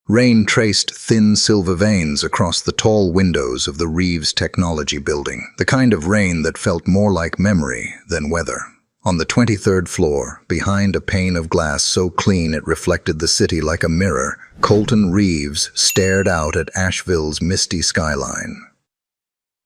Rain traced thin silver veins across the tall windows of the Reeves Technology Building, the kind of rain that felt more like memory than weather. On the 23rd floor, behind a pane of glass so clean it reflected the city like a mirror, Colton Reeves stared out at Asheville's misty skyline.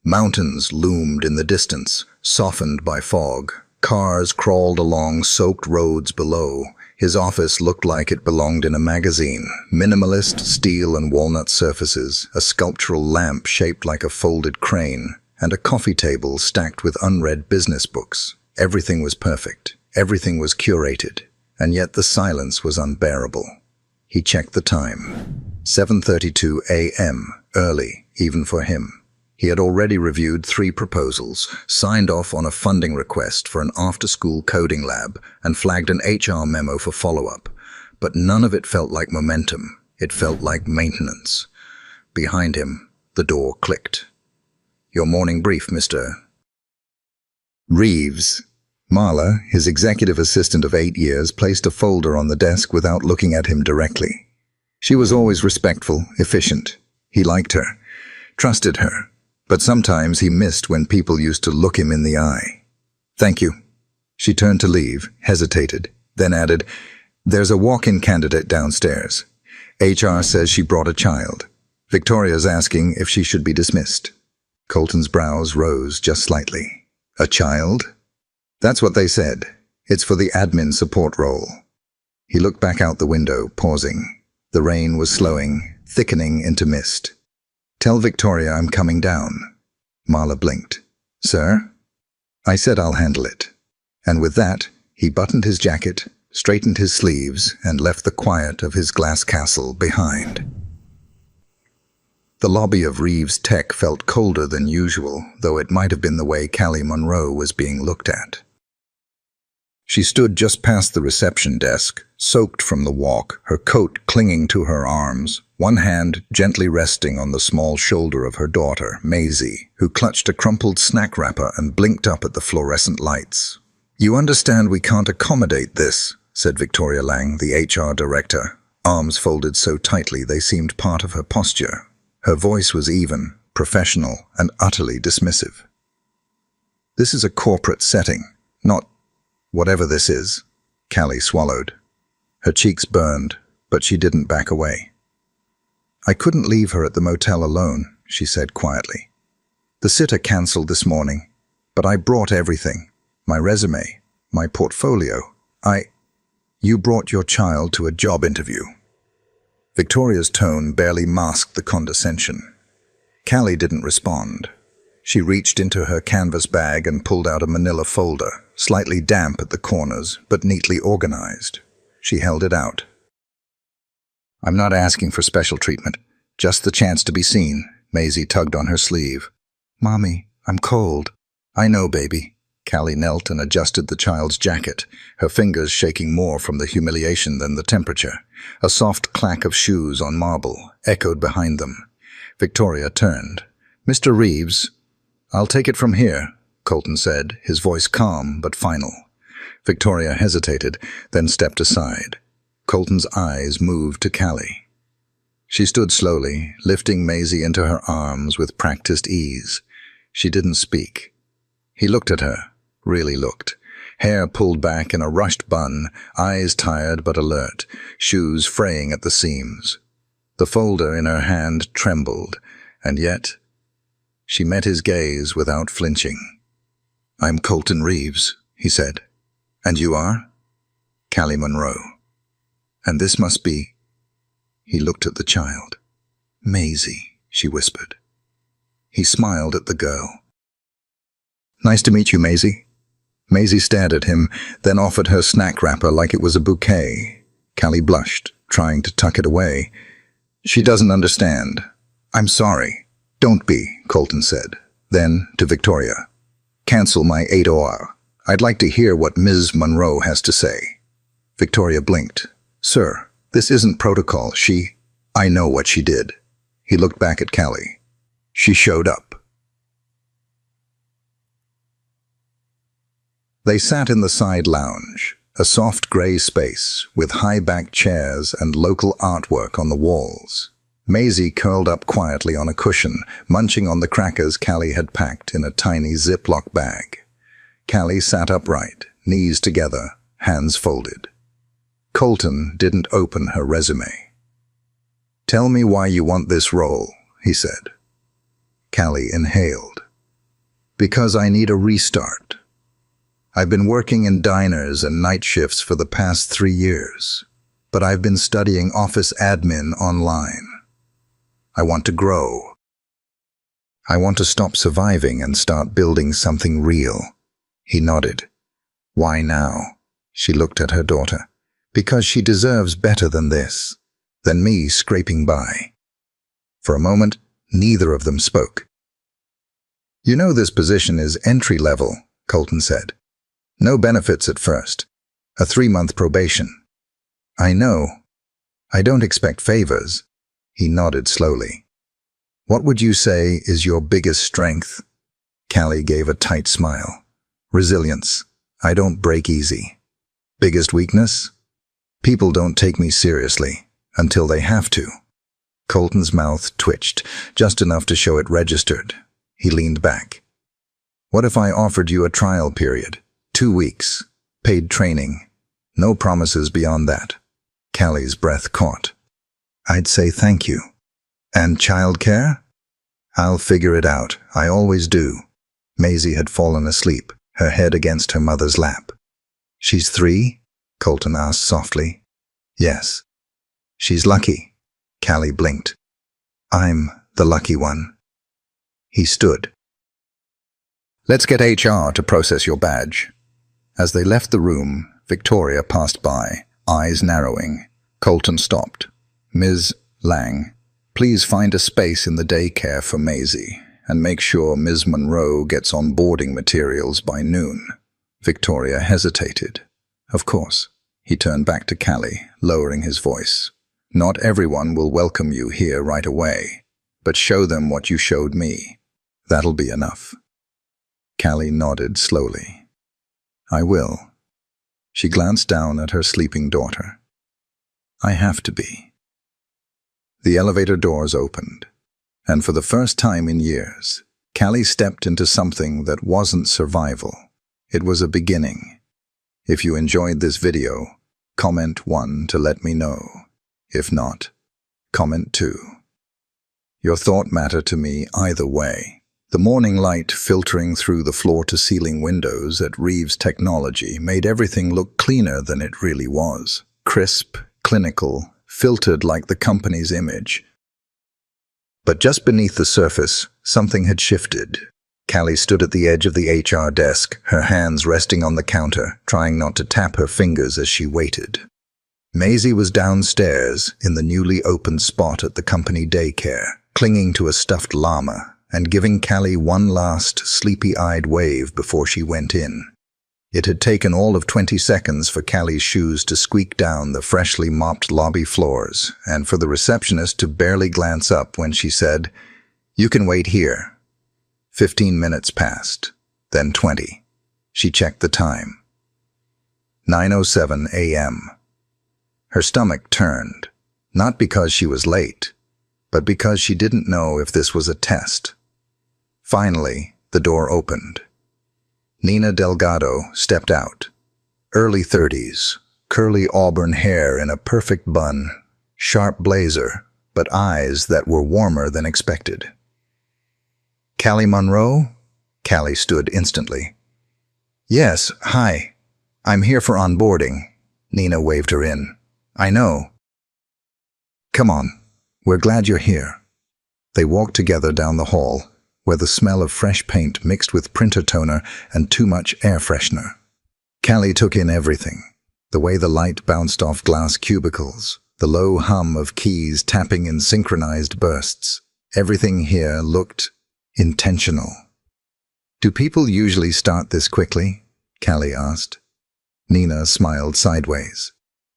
Mountains loomed in the distance, softened by fog. Cars crawled along soaked roads below. His office looked like it belonged in a magazine. Minimalist steel and walnut surfaces, a sculptural lamp shaped like a folded crane, and a coffee table stacked with unread business books. Everything was perfect. Everything was curated. And yet the silence was unbearable. He checked the time. 7:32 a.m., early, even for him. He had already reviewed 3 proposals, signed off on a funding request for an after-school coding lab, and flagged an HR memo for follow-up. But none of it felt like momentum. It felt like maintenance. Behind him, the door clicked. "Your morning brief, Mr. Reeves." Marla, his executive assistant of 8 years, placed a folder on the desk without looking at him directly. She was always respectful, efficient. He liked her, trusted her. But sometimes he missed when people used to look him in the eye. "Thank you." She turned to leave, hesitated, then added, "There's a walk-in candidate downstairs. HR says she brought a child. Victoria's asking if she should be dismissed." Colton's brows rose just slightly. "A child?" "That's what they said. It's for the admin support role." He looked back out the window, pausing. The rain was slowing, thickening into mist. "Tell Victoria I'm coming down." Marla blinked. "Sir?" "I said I'll handle it." And with that, he buttoned his jacket, straightened his sleeves, and left the quiet of his glass castle behind. The lobby of Reeves Tech felt colder than usual, though it might have been the way Callie Monroe was being looked at. She stood just past the reception desk, soaked from the walk, her coat clinging to her arms, one hand gently resting on the small shoulder of her daughter, Maisie, who clutched a crumpled snack wrapper and blinked up at the fluorescent lights. "You understand we can't accommodate this," said Victoria Lang, the HR director, arms folded so tightly they seemed part of her posture. Her voice was even, professional, and utterly dismissive. "This is a corporate setting, not whatever this is." Callie swallowed. Her cheeks burned, but she didn't back away. "I couldn't leave her at the motel alone," she said quietly. "The sitter cancelled this morning, but I brought everything. My resume, my portfolio. You brought your child to a job interview." Victoria's tone barely masked the condescension. Callie didn't respond. She reached into her canvas bag and pulled out a manila folder, slightly damp at the corners, but neatly organized. She held it out. "I'm not asking for special treatment, just the chance to be seen." Maisie tugged on her sleeve. "Mommy, I'm cold." "I know, baby." Callie knelt and adjusted the child's jacket, her fingers shaking more from the humiliation than the temperature. A soft clack of shoes on marble echoed behind them. Victoria turned. "Mr. Reeves." "I'll take it from here," Colton said, his voice calm but final. Victoria hesitated, then stepped aside. Colton's eyes moved to Callie. She stood slowly, lifting Maisie into her arms with practiced ease. She didn't speak. He looked at her, really looked. Hair pulled back in a rushed bun, eyes tired but alert, shoes fraying at the seams. The folder in her hand trembled, and yet she met his gaze without flinching. "I'm Colton Reeves," he said. "And you are?" "Callie Monroe." "And this must be—" He looked at the child. "Maisie," she whispered. He smiled at the girl. "Nice to meet you, Maisie." Maisie stared at him, then offered her snack wrapper like it was a bouquet. Callie blushed, trying to tuck it away. "She doesn't understand." "I'm sorry." "Don't be," Colton said. Then, to Victoria, "Cancel my 8 OR. I'd like to hear what Ms. Monroe has to say." Victoria blinked. "Sir, this isn't protocol. I know what she did." He looked back at Callie. "She showed up." They sat in the side lounge. a soft grey space with high-backed chairs and local artwork on the walls. Maisie curled up quietly on a cushion, munching on the crackers Callie had packed in a tiny Ziploc bag. Callie sat upright, knees together, hands folded. Colton didn't open her resume. "Tell me why you want this role," he said. Callie inhaled. "Because I need a restart. I've been working in diners and night shifts for the past 3 years, but I've been studying office admin online. I want to grow. I want to stop surviving and start building something real." He nodded. "Why now?" She looked at her daughter. "Because she deserves better than this, than me scraping by." For a moment, neither of them spoke. "You know this position is entry-level," Colton said. "No benefits at first. A 3-month probation." "I know. I don't expect favors." He nodded slowly. "What would you say is your biggest strength?" Callie gave a tight smile. "Resilience. I don't break easy." "Biggest weakness?" "People don't take me seriously, until they have to." Colton's mouth twitched, just enough to show it registered. He leaned back. "What if I offered you a trial period? 2 weeks. Paid training. No promises beyond that." Callie's breath caught. "I'd say thank you." "And childcare?" "I'll figure it out. I always do." Maisie had fallen asleep, her head against her mother's lap. "She's 3?" Colton asked softly. "Yes." "She's lucky." Callie blinked. "I'm the lucky one." He stood. "Let's get HR to process your badge." As they left the room, Victoria passed by, eyes narrowing. Colton stopped. "Ms. Lang, please find a space in the daycare for Maisie, and make sure Ms. Monroe gets onboarding materials by noon." Victoria hesitated. "Of course." He turned back to Callie, lowering his voice. "Not everyone will welcome you here right away, but show them what you showed me. That'll be enough." Callie nodded slowly. "I will." She glanced down at her sleeping daughter. "I have to be." The elevator doors opened, and for the first time in years, Callie stepped into something that wasn't survival. It was a beginning. If you enjoyed this video, comment 1 to let me know. If not, comment 2. Your thought mattered to me either way. The morning light filtering through the floor-to-ceiling windows at Reeves Technology made everything look cleaner than it really was. Crisp, clinical, filtered like the company's image. But just beneath the surface, something had shifted. Callie stood at the edge of the HR desk, her hands resting on the counter, trying not to tap her fingers as she waited. Maisie was downstairs in the newly opened spot at the company daycare, clinging to a stuffed llama and giving Callie one last sleepy-eyed wave before she went in. It had taken all of 20 seconds for Callie's shoes to squeak down the freshly mopped lobby floors, and for the receptionist to barely glance up when she said, "You can wait here." 15 minutes passed, then 20. She checked the time. 9:07 a.m. Her stomach turned, not because she was late, but because she didn't know if this was a test. Finally, the door opened. Nina Delgado stepped out. Early 30s, curly auburn hair in a perfect bun, sharp blazer, but eyes that were warmer than expected. "Callie Monroe?" Callie stood instantly. "Yes, hi. I'm here for onboarding." Nina waved her in. "I know." "Come on. We're glad you're here." They walked together down the hall, where the smell of fresh paint mixed with printer toner and too much air freshener. Callie took in everything. The way the light bounced off glass cubicles, the low hum of keys tapping in synchronized bursts. Everything here looked intentional. "Do people usually start this quickly?" Callie asked. Nina smiled sideways.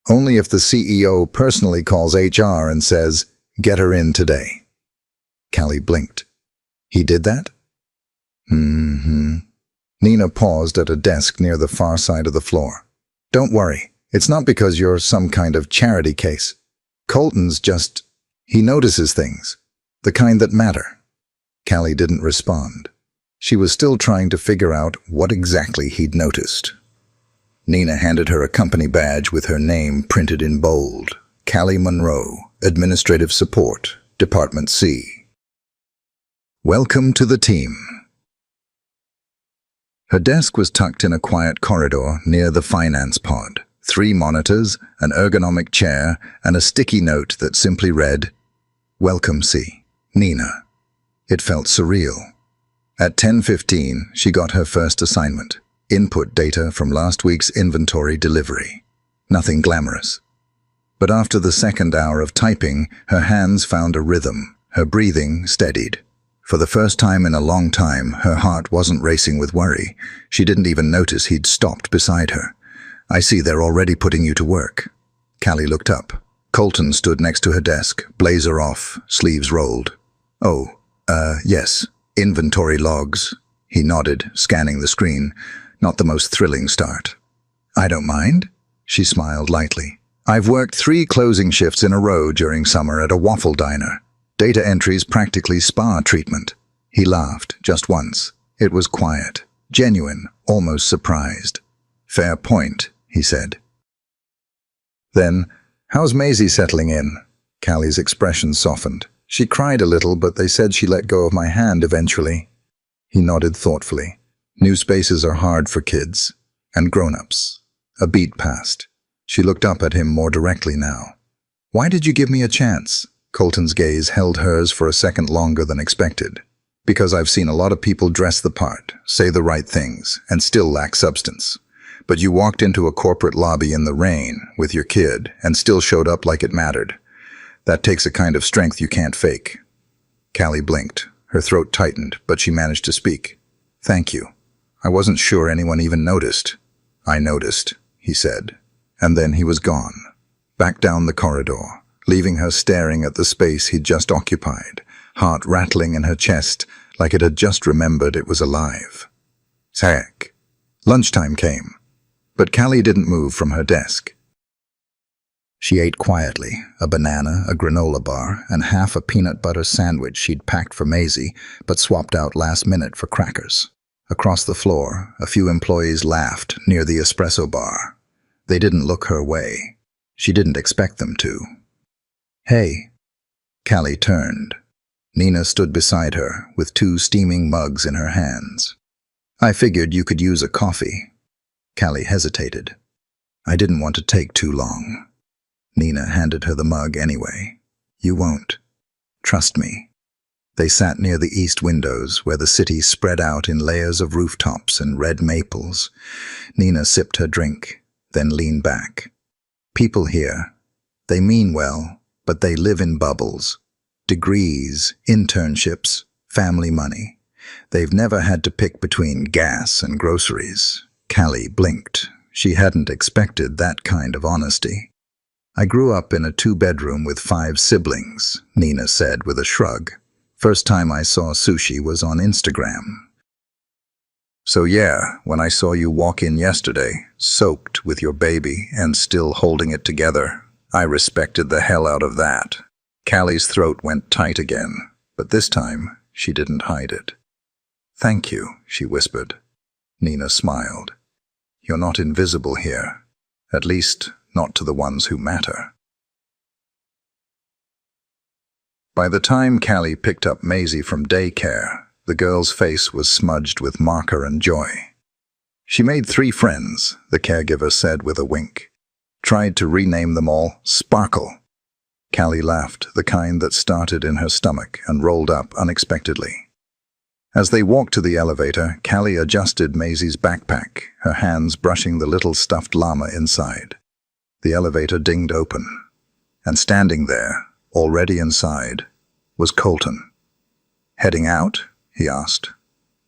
"Only if the CEO personally calls HR and says, 'Get her in today.'" Callie blinked. "He did that?" "Mm-hmm." Nina paused at a desk near the far side of the floor. Don't worry. It's not because you're some kind of charity case. Colton's just... he notices things. The kind that matter. Callie didn't respond. She was still trying to figure out what exactly he'd noticed. Nina handed her a company badge with her name printed in bold. Callie Monroe, Administrative Support, Department C. Welcome to the team. Her desk was tucked in a quiet corridor near the finance pod. 3 monitors, an ergonomic chair, and a sticky note that simply read, Welcome C. Nina. It felt surreal. At 10:15, she got her first assignment. Input data from last week's inventory delivery. Nothing glamorous. But after the second hour of typing, her hands found a rhythm. Her breathing steadied. For the first time in a long time, her heart wasn't racing with worry. She didn't even notice he'd stopped beside her. I see they're already putting you to work. Callie looked up. Colton stood next to her desk, blazer off, sleeves rolled. Oh, yes, inventory logs. He nodded, scanning the screen. Not the most thrilling start. I don't mind. She smiled lightly. I've worked 3 closing shifts in a row during summer at a waffle diner. Data entry's practically spa treatment. He laughed, just once. It was quiet, genuine, almost surprised. Fair point, he said. Then, how's Maisie settling in? Callie's expression softened. She cried a little, but they said she let go of my hand eventually. He nodded thoughtfully. New spaces are hard for kids. And grown-ups. A beat passed. She looked up at him more directly now. Why did you give me a chance? Colton's gaze held hers for a second longer than expected. Because I've seen a lot of people dress the part, say the right things, and still lack substance. But you walked into a corporate lobby in the rain with your kid and still showed up like it mattered. That takes a kind of strength you can't fake. Callie blinked. Her throat tightened, but she managed to speak. Thank you. I wasn't sure anyone even noticed. I noticed, he said. And then he was gone. Back down the corridor, leaving her staring at the space he'd just occupied, heart rattling in her chest like it had just remembered it was alive. Heck. Lunchtime came. But Callie didn't move from her desk. She ate quietly, a banana, a granola bar, and half a peanut butter sandwich she'd packed for Maisie, but swapped out last minute for crackers. Across the floor, a few employees laughed near the espresso bar. They didn't look her way. She didn't expect them to. Hey. Callie turned. Nina stood beside her, with 2 steaming mugs in her hands. I figured you could use a coffee. Callie hesitated. I didn't want to take too long. Nina handed her the mug anyway. You won't. Trust me. They sat near the east windows, where the city spread out in layers of rooftops and red maples. Nina sipped her drink, then leaned back. People here, they mean well, but they live in bubbles. Degrees, internships, family money. They've never had to pick between gas and groceries. Callie blinked. She hadn't expected that kind of honesty. I grew up in a 2-bedroom with 5 siblings, Nina said with a shrug. First time I saw sushi was on Instagram. So yeah, when I saw you walk in yesterday, soaked with your baby and still holding it together, I respected the hell out of that. Callie's throat went tight again, but this time she didn't hide it. Thank you, she whispered. Nina smiled. You're not invisible here. At least, not to the ones who matter. By the time Callie picked up Maisie from daycare, the girl's face was smudged with marker and joy. She made 3 friends, the caregiver said with a wink. Tried to rename them all Sparkle. Callie laughed, the kind that started in her stomach and rolled up unexpectedly. As they walked to the elevator, Callie adjusted Maisie's backpack, her hands brushing the little stuffed llama inside. The elevator dinged open, and standing there, already inside, was Colton. Heading out? He asked.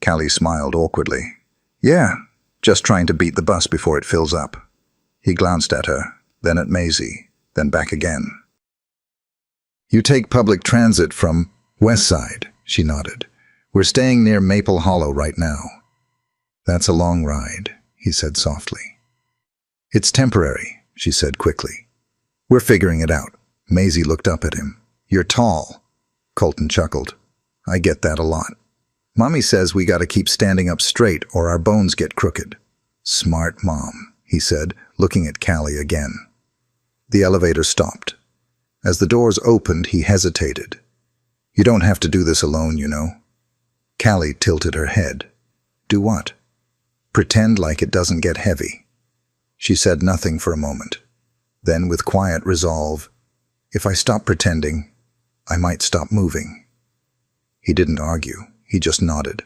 Callie smiled awkwardly. Yeah, just trying to beat the bus before it fills up. He glanced at her, then at Maisie, then back again. You take public transit from West Side, she nodded. We're staying near Maple Hollow right now. That's a long ride, he said softly. It's temporary, she said quickly. We're figuring it out. Maisie looked up at him. You're tall. Colton chuckled. I get that a lot. Mommy says we gotta keep standing up straight or our bones get crooked. Smart mom, he said, looking at Callie again. The elevator stopped. As the doors opened, he hesitated. You don't have to do this alone, you know. Callie tilted her head. Do what? Pretend like it doesn't get heavy. She said nothing for a moment. Then, with quiet resolve, if I stop pretending, I might stop moving. He didn't argue. He just nodded.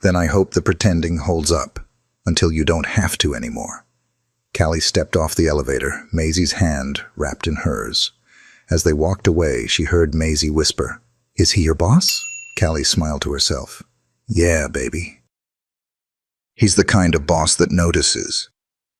Then I hope the pretending holds up until you don't have to anymore. Callie stepped off the elevator, Maisie's hand wrapped in hers. As they walked away, she heard Maisie whisper, Is he your boss? Callie smiled to herself. Yeah, baby. He's the kind of boss that notices.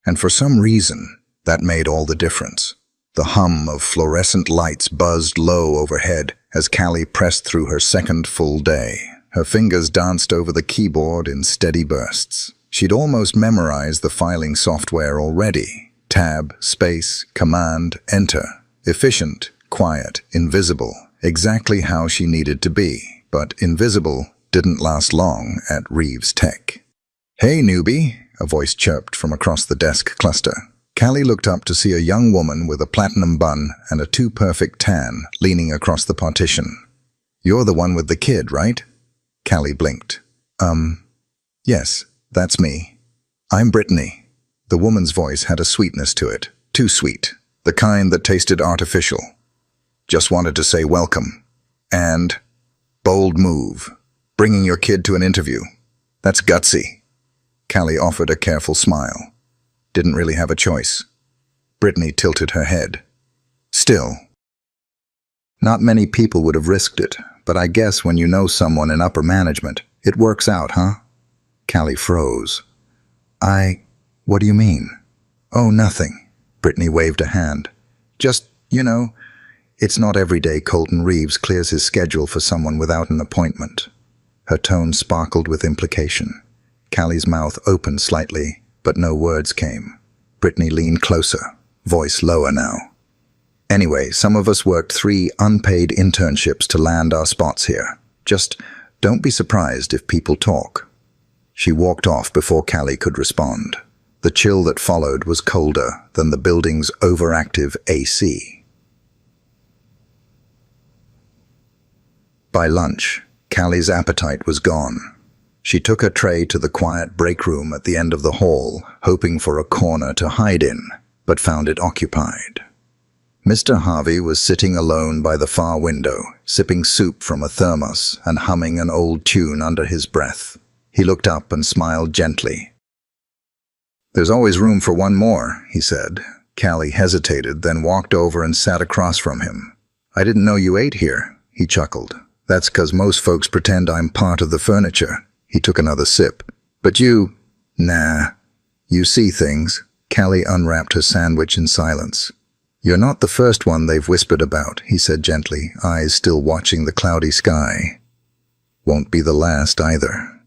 And for some reason, that made all the difference. The hum of fluorescent lights buzzed low overhead as Callie pressed through her second full day. Her fingers danced over the keyboard in steady bursts. She'd almost memorized the filing software already. Tab, space, command, enter. Efficient, quiet, invisible. Exactly how she needed to be. But invisible didn't last long at Reeves Tech. Hey, newbie, a voice chirped from across the desk cluster. Callie looked up to see a young woman with a platinum bun and a too-perfect tan leaning across the partition. You're the one with the kid, right? Callie blinked. Yes, that's me. I'm Brittany. The woman's voice had a sweetness to it. Too sweet. The kind that tasted artificial. Just wanted to say welcome. And bold move. Bringing your kid to an interview. That's gutsy. Callie offered a careful smile. Didn't really have a choice. Brittany tilted her head. Still. Not many people would have risked it, but I guess when you know someone in upper management, it works out, huh? Callie froze. What do you mean? Oh, nothing. Brittany waved a hand. Just, it's not every day Colton Reeves clears his schedule for someone without an appointment. Her tone sparkled with implication. Callie's mouth opened slightly, but no words came. Brittany leaned closer, voice lower now. Anyway, some of us worked 3 unpaid internships to land our spots here. Just don't be surprised if people talk. She walked off before Callie could respond. The chill that followed was colder than the building's overactive AC. By lunch, Callie's appetite was gone. She took her tray to the quiet break room at the end of the hall, hoping for a corner to hide in, but found it occupied. Mr. Harvey was sitting alone by the far window, sipping soup from a thermos and humming an old tune under his breath. He looked up and smiled gently. There's always room for one more, he said. Callie hesitated, then walked over and sat across from him. I didn't know you ate here, he chuckled. That's 'cause most folks pretend I'm part of the furniture. He took another sip. But you... Nah. You see things. Callie unwrapped her sandwich in silence. You're not the first one they've whispered about, he said gently, eyes still watching the cloudy sky. Won't be the last either.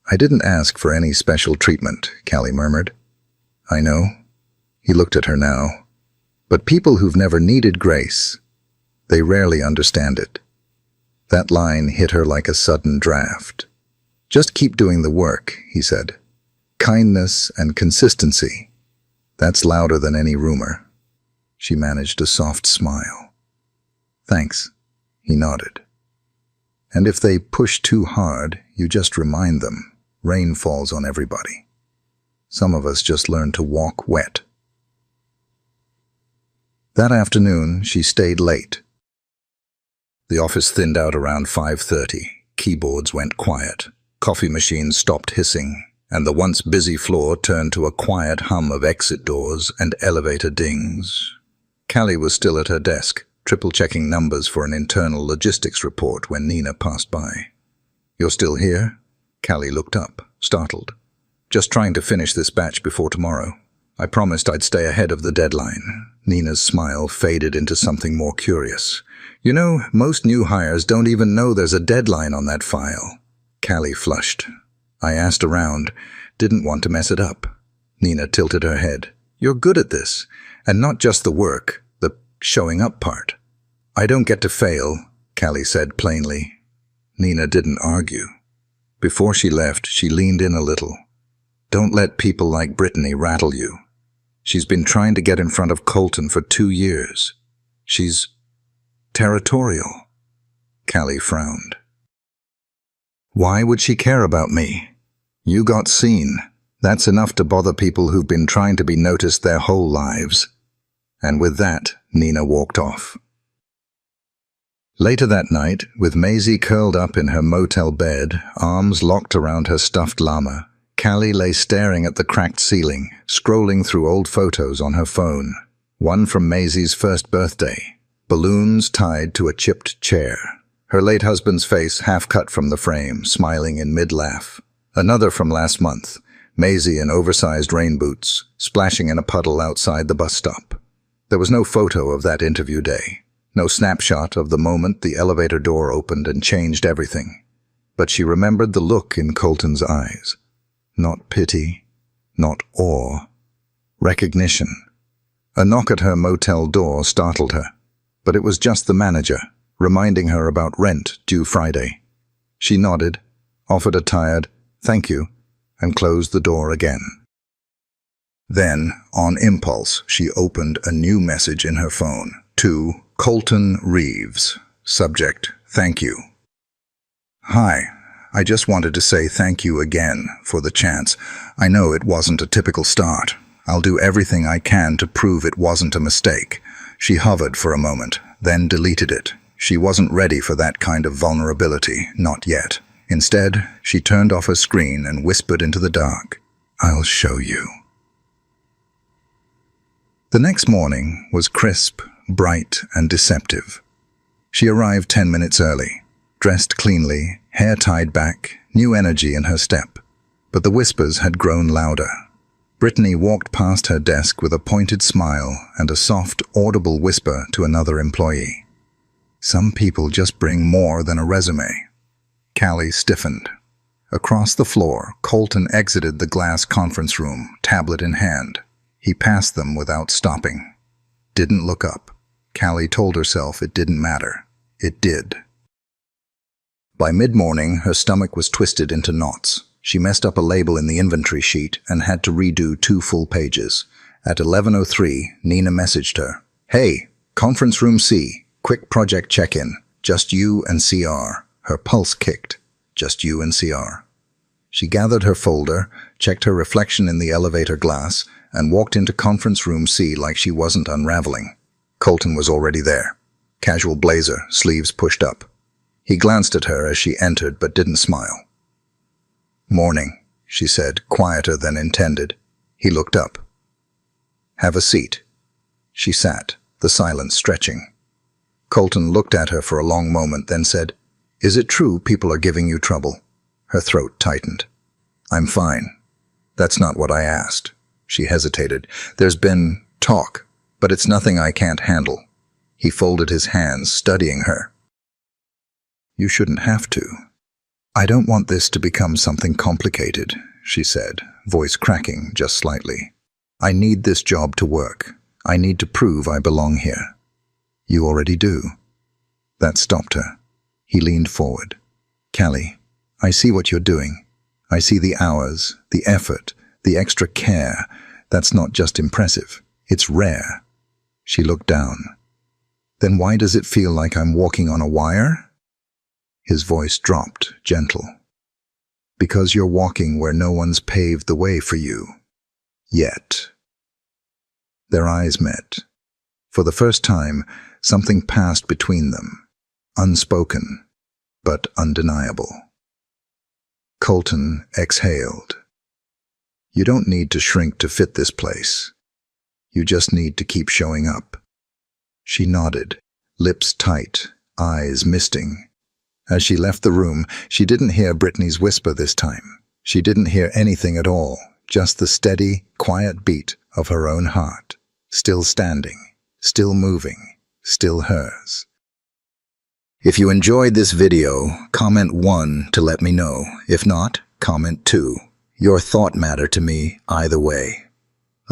I didn't ask for any special treatment, Callie murmured. I know. He looked at her now. But people who've never needed grace, they rarely understand it. That line hit her like a sudden draft. Just keep doing the work, he said. Kindness and consistency. That's louder than any rumor. She managed a soft smile. Thanks, he nodded. And if they push too hard, you just remind them. Rain falls on everybody. Some of us just learn to walk wet. That afternoon, she stayed late. The office thinned out around 5:30. Keyboards went quiet. Coffee machines stopped hissing, and the once busy floor turned to a quiet hum of exit doors and elevator dings. Callie was still at her desk, triple-checking numbers for an internal logistics report when Nina passed by. You're still here? Callie looked up, startled. Just trying to finish this batch before tomorrow. I promised I'd stay ahead of the deadline. Nina's smile faded into something more curious. You know, most new hires don't even know there's a deadline on that file. Callie flushed. I asked around, didn't want to mess it up. Nina tilted her head. You're good at this. And not just the work, the showing up part. I don't get to fail, Callie said plainly. Nina didn't argue. Before she left, she leaned in a little. Don't let people like Brittany rattle you. She's been trying to get in front of Colton for 2 years. She's territorial. Callie frowned. Why would she care about me? You got seen. That's enough to bother people who've been trying to be noticed their whole lives. And with that, Nina walked off. Later that night, with Maisie curled up in her motel bed, arms locked around her stuffed llama, Callie lay staring at the cracked ceiling, scrolling through old photos on her phone. One from Maisie's first birthday. Balloons tied to a chipped chair. Her late husband's face half cut from the frame, smiling in mid-laugh. Another from last month. Maisie in oversized rain boots, splashing in a puddle outside the bus stop. There was no photo of that interview day. No snapshot of the moment the elevator door opened and changed everything. But she remembered the look in Colton's eyes. Not pity, not awe. Recognition. A knock at her motel door startled her. But it was just the manager, reminding her about rent due Friday. She nodded, offered a tired "thank you," and closed the door again. Then, on impulse, she opened a new message in her phone. To Colton Reeves. Subject, thank you. Hi, I just wanted to say thank you again for the chance. I know it wasn't a typical start. I'll do everything I can to prove it wasn't a mistake. She hovered for a moment, then deleted it. She wasn't ready for that kind of vulnerability, not yet. Instead, she turned off her screen and whispered into the dark, I'll show you. The next morning was crisp, bright, and deceptive. She arrived 10 minutes early, dressed cleanly, hair tied back, new energy in her step. But the whispers had grown louder. Brittany walked past her desk with a pointed smile and a soft, audible whisper to another employee. Some people just bring more than a resume. Callie stiffened. Across the floor, Colton exited the glass conference room, tablet in hand. He passed them without stopping. Didn't look up. Callie told herself it didn't matter. It did. By mid-morning, her stomach was twisted into knots. She messed up a label in the inventory sheet and had to redo 2 full pages. At 11:03, Nina messaged her. Hey, conference room C, quick project check-in. Just you and CR. Her pulse kicked. Just you and CR. She gathered her folder, checked her reflection in the elevator glass, and walked into conference room C like she wasn't unraveling. Colton was already there. Casual blazer, sleeves pushed up. He glanced at her as she entered but didn't smile. Morning, she said, quieter than intended. He looked up. Have a seat. She sat, the silence stretching. Colton looked at her for a long moment, then said, Is it true people are giving you trouble? Her throat tightened. I'm fine. That's not what I asked. She hesitated. There's been talk, but it's nothing I can't handle. He folded his hands, studying her. You shouldn't have to. I don't want this to become something complicated, she said, voice cracking just slightly. I need this job to work. I need to prove I belong here. You already do. That stopped her. He leaned forward. Callie, I see what you're doing. I see the hours, the effort, the extra care. That's not just impressive. It's rare. She looked down. Then why does it feel like I'm walking on a wire? His voice dropped, gentle. Because you're walking where no one's paved the way for you. Yet. Their eyes met. For the first time, something passed between them. Unspoken, but undeniable. Colton exhaled. You don't need to shrink to fit this place. You just need to keep showing up. She nodded, lips tight, eyes misting. As she left the room, she didn't hear Brittany's whisper this time. She didn't hear anything at all, just the steady, quiet beat of her own heart. Still standing, still moving, still hers. If you enjoyed this video, comment 1 to let me know. If not, comment 2. Your thought matter to me either way.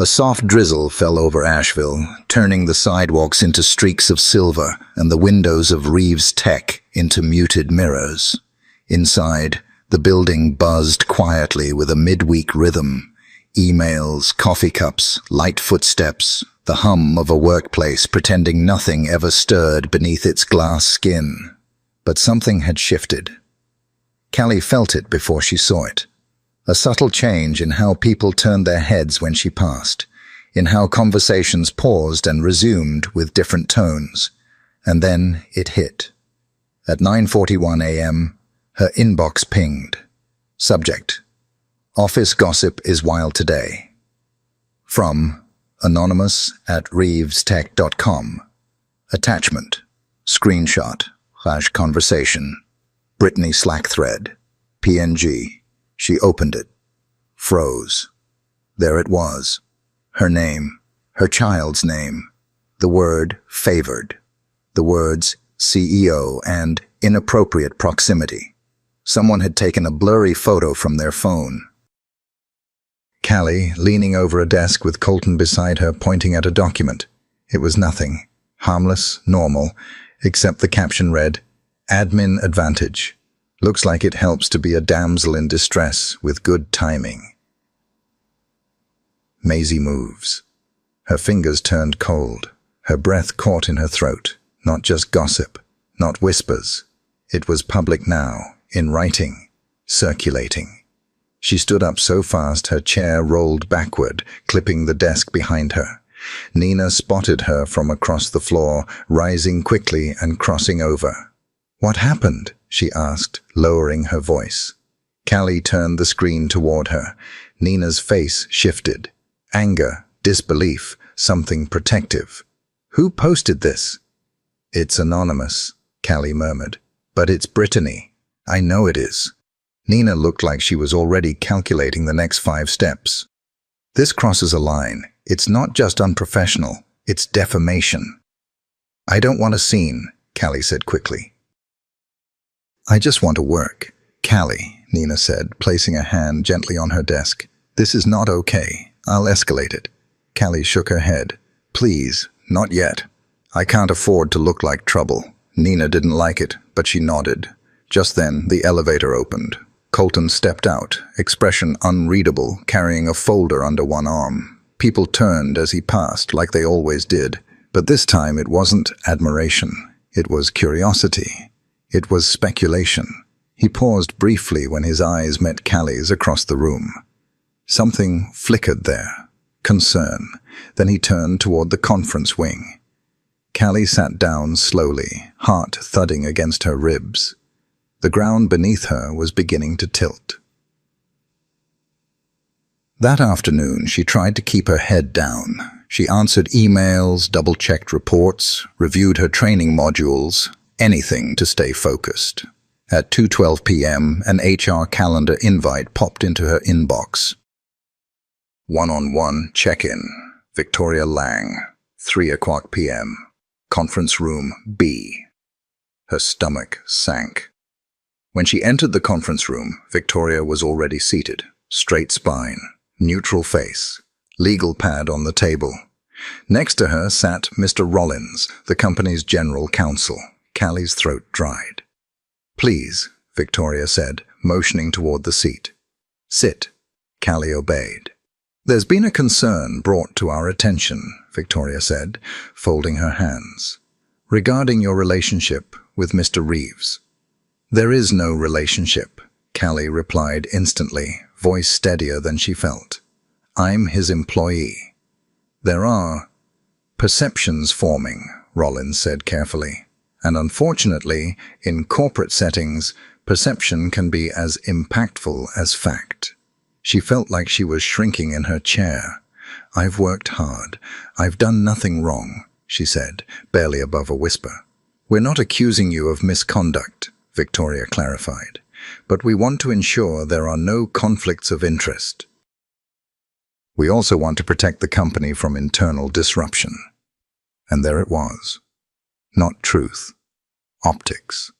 A soft drizzle fell over Asheville, turning the sidewalks into streaks of silver and the windows of Reeves Tech into muted mirrors. Inside, the building buzzed quietly with a midweek rhythm. Emails, coffee cups, light footsteps, the hum of a workplace pretending nothing ever stirred beneath its glass skin. But something had shifted. Callie felt it before she saw it. A subtle change in how people turned their heads when she passed, in how conversations paused and resumed with different tones. And then it hit. At 9:41 a.m., her inbox pinged. Subject: Office gossip is wild today. From anonymous@reevestech.com. Attachment: screenshot / conversation. Brittany Slack thread. PNG. She opened it. Froze. There it was. Her name. Her child's name. The word favored. The words CEO and inappropriate proximity. Someone had taken a blurry photo from their phone. Callie, leaning over a desk with Colton beside her, pointing at a document. It was nothing. Harmless, normal, except the caption read, Admin Advantage. Looks like it helps to be a damsel in distress with good timing. Maisie moves. Her fingers turned cold. Her breath caught in her throat. Not just gossip, not whispers. It was public now, in writing, circulating. She stood up so fast her chair rolled backward, clipping the desk behind her. Nina spotted her from across the floor, rising quickly and crossing over. What happened? She asked, lowering her voice. Callie turned the screen toward her. Nina's face shifted. Anger, disbelief, something protective. Who posted this? It's anonymous, Callie murmured. But it's Brittany. I know it is. Nina looked like she was already calculating the next 5 steps. This crosses a line. It's not just unprofessional, it's defamation. I don't want a scene, Callie said quickly. I just want to work. Callie, Nina said, placing a hand gently on her desk. This is not okay. I'll escalate it. Callie shook her head. Please, not yet. I can't afford to look like trouble. Nina didn't like it, but she nodded. Just then, the elevator opened. Colton stepped out, expression unreadable, carrying a folder under one arm. People turned as he passed, like they always did. But this time it wasn't admiration. It was curiosity. It was speculation. He paused briefly when his eyes met Callie's across the room. Something flickered there. Concern. Then he turned toward the conference wing. Callie sat down slowly, heart thudding against her ribs. The ground beneath her was beginning to tilt. That afternoon, she tried to keep her head down. She answered emails, double-checked reports, reviewed her training modules, anything to stay focused. At 2:12 p.m., an HR calendar invite popped into her inbox. One-on-one check-in. Victoria Lang. 3:00 p.m. Conference room B. Her stomach sank. When she entered the conference room, Victoria was already seated. Straight spine, neutral face, legal pad on the table. Next to her sat Mr. Rollins, the company's general counsel. Callie's throat dried. Please, Victoria said, motioning toward the seat. Sit. Callie obeyed. There's been a concern brought to our attention, Victoria said, folding her hands, regarding your relationship with Mr. Reeves. There is no relationship, Callie replied instantly, voice steadier than she felt. I'm his employee. There are perceptions forming, Rollins said carefully. And unfortunately, in corporate settings, perception can be as impactful as fact. She felt like she was shrinking in her chair. I've worked hard. I've done nothing wrong, she said, barely above a whisper. We're not accusing you of misconduct, Victoria clarified, but we want to ensure there are no conflicts of interest. We also want to protect the company from internal disruption. And there it was. Not truth. Optics.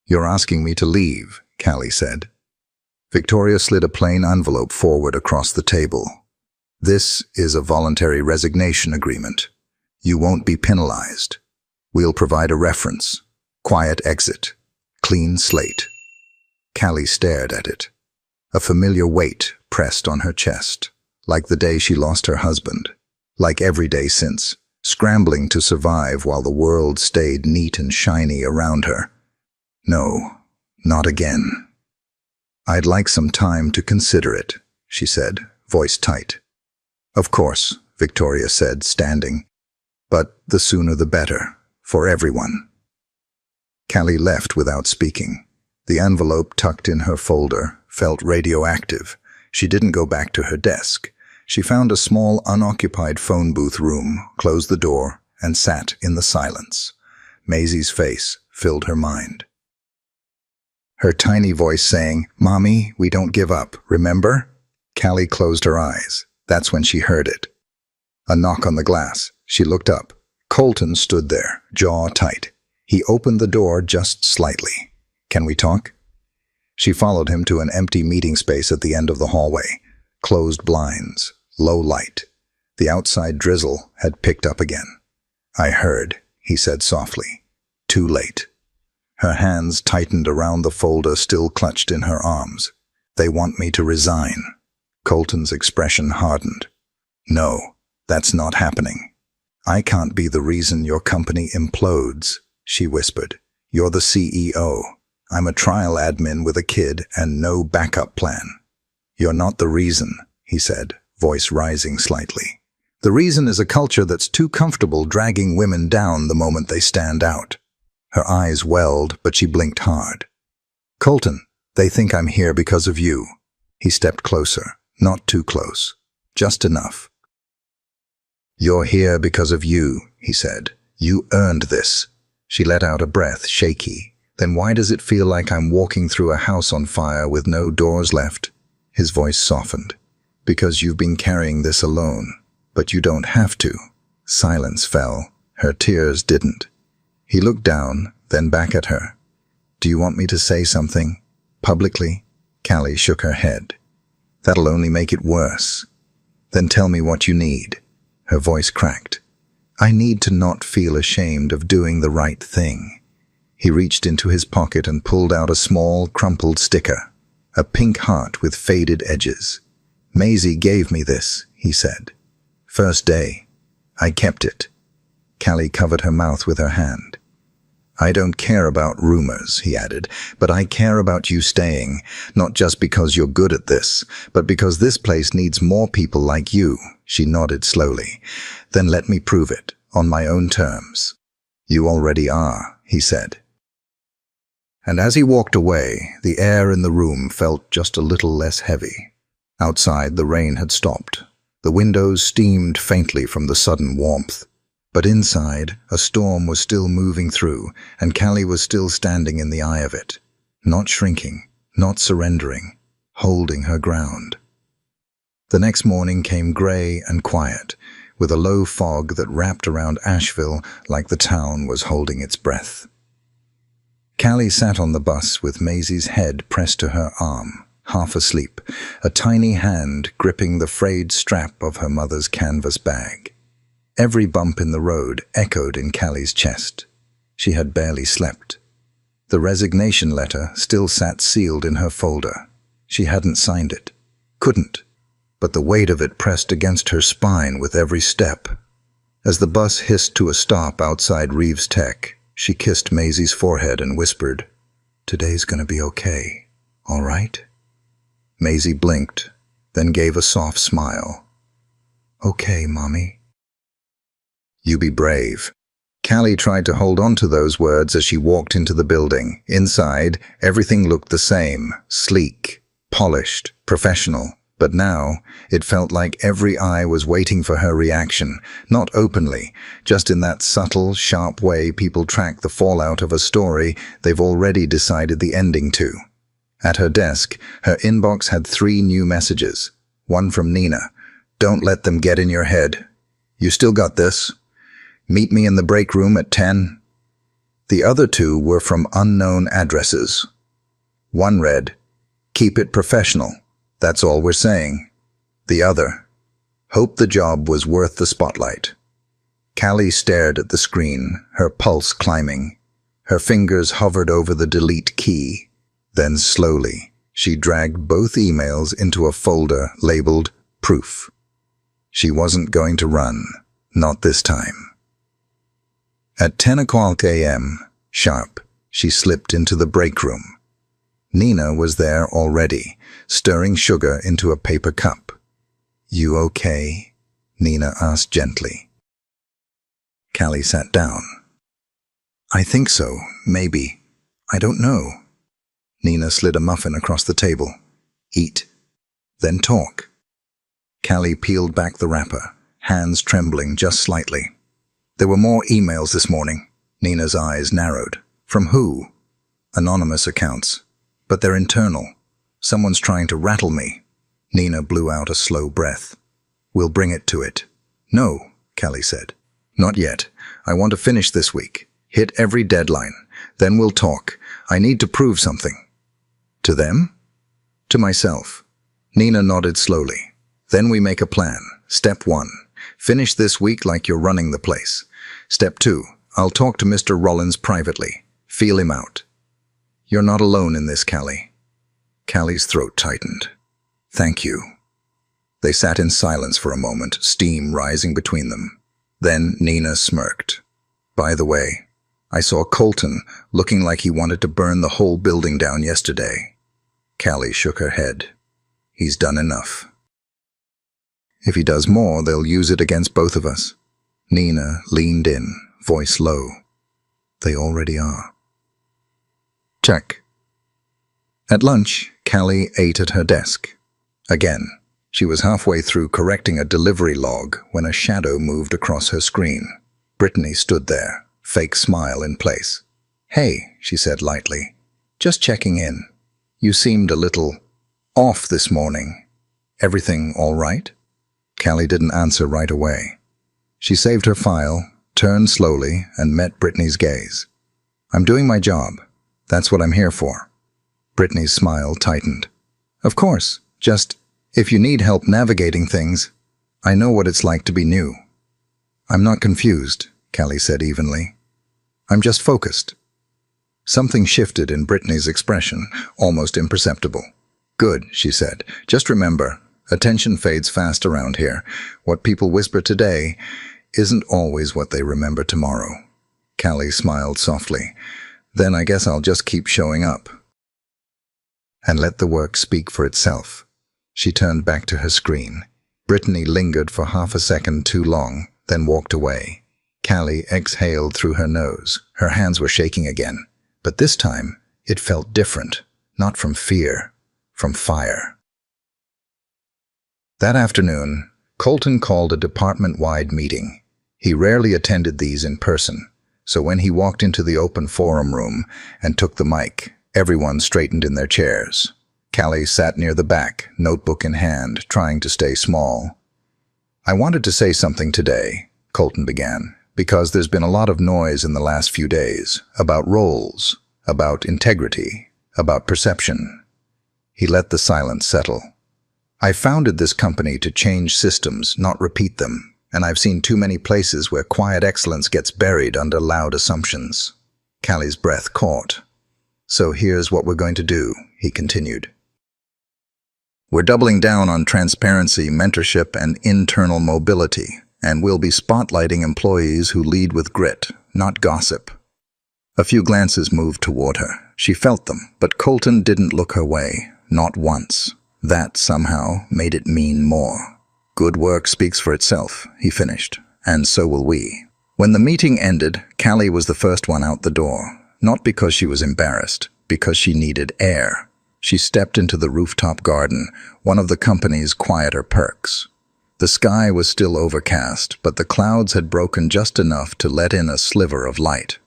You're asking me to leave, Callie said. Victoria slid a plain envelope forward across the table. This is a voluntary resignation agreement. You won't be penalized. We'll provide a reference. Quiet exit. Clean slate. Callie stared at it. A familiar weight pressed on her chest, like the day she lost her husband, like every day since, scrambling to survive while the world stayed neat and shiny around her. No, not again. I'd like some time to consider it, she said, voice tight. Of course, Victoria said, standing. But the sooner the better, for everyone. Callie left without speaking. The envelope tucked in her folder felt radioactive. She didn't go back to her desk. She found a small, unoccupied phone booth room, closed the door, and sat in the silence. Maisie's face filled her mind. Her tiny voice saying, "Mommy, we don't give up, remember?" Callie closed her eyes. That's when she heard it. A knock on the glass. She looked up. Colton stood there, jaw tight. He opened the door just slightly. "Can we talk?" She followed him to an empty meeting space at the end of the hallway. Closed blinds, low light. The outside drizzle had picked up again. "I heard," he said softly. Too late. Her hands tightened around the folder still clutched in her arms. "They want me to resign." Colton's expression hardened. "No, that's not happening. I can't be the reason your company implodes," she whispered. "You're the CEO. I'm a trial admin with a kid and no backup plan." "You're not the reason," he said, voice rising slightly. "The reason is a culture that's too comfortable dragging women down the moment they stand out." Her eyes welled, but she blinked hard. "Colton, they think I'm here because of you." He stepped closer, not too close, just enough. "You're here because of you," he said. "You earned this." She let out a breath, shaky. "Then why does it feel like I'm walking through a house on fire with no doors left?" His voice softened. "Because you've been carrying this alone. But you don't have to." Silence fell. Her tears didn't. He looked down, then back at her. "Do you want me to say something? Publicly?" Callie shook her head. "That'll only make it worse." "Then tell me what you need." Her voice cracked. "I need to not feel ashamed of doing the right thing." He reached into his pocket and pulled out a small, crumpled sticker. A pink heart with faded edges. "Maisie gave me this," he said. "First day. I kept it." Callie covered her mouth with her hand. "I don't care about rumors," he added, "but I care about you staying, not just because you're good at this, but because this place needs more people like you." She nodded slowly. "Then let me prove it, on my own terms." "You already are," he said. And as he walked away, the air in the room felt just a little less heavy. Outside, the rain had stopped. The windows steamed faintly from the sudden warmth. But inside, a storm was still moving through, and Callie was still standing in the eye of it, not shrinking, not surrendering, holding her ground. The next morning came grey and quiet, with a low fog that wrapped around Asheville like the town was holding its breath. Callie sat on the bus with Maisie's head pressed to her arm, half asleep, a tiny hand gripping the frayed strap of her mother's canvas bag. Every bump in the road echoed in Callie's chest. She had barely slept. The resignation letter still sat sealed in her folder. She hadn't signed it. Couldn't. But the weight of it pressed against her spine with every step. As the bus hissed to a stop outside Reeves Tech, she kissed Maisie's forehead and whispered, "Today's gonna be okay, all right?" Maisie blinked, then gave a soft smile. "Okay, Mommy." "You be brave." Callie tried to hold on to those words as she walked into the building. Inside, everything looked the same, sleek, polished, professional. But now, it felt like every eye was waiting for her reaction, not openly, just in that subtle, sharp way people track the fallout of a story they've already decided the ending to. At her desk, her inbox had 3 new messages. One from Nina. "Don't let them get in your head. You still got this. Meet me in the break room at 10. The other 2 were from unknown addresses. One read, "Keep it professional. That's all we're saying." The other, Hope the job was worth the spotlight. Callie stared at the screen, her pulse climbing. Her fingers hovered over the delete key. Then slowly, she dragged both emails into a folder labeled Proof. She wasn't going to run, not this time. At 10 o'clock a.m., sharp, she slipped into the break room. Nina was there already, stirring sugar into a paper cup. "You okay?" Nina asked gently. Callie sat down. "I think so, maybe. I don't know." Nina slid a muffin across the table. "Eat, then talk." Callie peeled back the wrapper, hands trembling just slightly. "There were more emails this morning." Nina's eyes narrowed. "From who?" "Anonymous accounts. But they're internal. Someone's trying to rattle me." Nina blew out a slow breath. "We'll bring it to it." "No," Callie said. "Not yet. I want to finish this week. Hit every deadline. Then we'll talk. I need to prove something." "To them?" "To myself." Nina nodded slowly. "Then we make a plan. Step 1. Finish this week like you're running the place. Step 2. I'll talk to Mr. Rollins privately. Feel him out." "You're not alone in this, Callie." Callie's throat tightened. "Thank you." They sat in silence for a moment, steam rising between them. Then Nina smirked. "By the way, I saw Colton looking like he wanted to burn the whole building down yesterday." Callie shook her head. "He's done enough. If he does more, they'll use it against both of us." Nina leaned in, voice low. "They already are." Check. At lunch, Callie ate at her desk. Again, she was halfway through correcting a delivery log when a shadow moved across her screen. Brittany stood there, fake smile in place. "Hey," she said lightly. "Just checking in. You seemed a little off this morning. Everything all right?" Callie didn't answer right away. She saved her file, turned slowly, and met Brittany's gaze. "I'm doing my job. That's what I'm here for." Brittany's smile tightened. "Of course, just if you need help navigating things, I know what it's like to be new." "I'm not confused," Callie said evenly. "I'm just focused." Something shifted in Brittany's expression, almost imperceptible. "Good," she said. "Just remember, attention fades fast around here. What people whisper today isn't always what they remember tomorrow." Callie smiled softly. "Then I guess I'll just keep showing up and let the work speak for itself." She turned back to her screen. Brittany lingered for half a second too long, then walked away. Callie exhaled through her nose. Her hands were shaking again. But this time, it felt different. Not from fear, from fire. That afternoon, Colton called a department-wide meeting. He rarely attended these in person, so when he walked into the open forum room and took the mic, everyone straightened in their chairs. Callie sat near the back, notebook in hand, trying to stay small. "I wanted to say something today," Colton began, "because there's been a lot of noise in the last few days, about roles, about integrity, about perception." He let the silence settle. "I founded this company to change systems, not repeat them. And I've seen too many places where quiet excellence gets buried under loud assumptions." Callie's breath caught. "So here's what we're going to do," he continued. "We're doubling down on transparency, mentorship, and internal mobility, and we'll be spotlighting employees who lead with grit, not gossip." A few glances moved toward her. She felt them, but Colton didn't look her way, not once. That, somehow, made it mean more. "Good work speaks for itself," he finished, "and so will we." When the meeting ended, Callie was the first one out the door, not because she was embarrassed, because she needed air. She stepped into the rooftop garden, one of the company's quieter perks. The sky was still overcast, but the clouds had broken just enough to let in a sliver of light.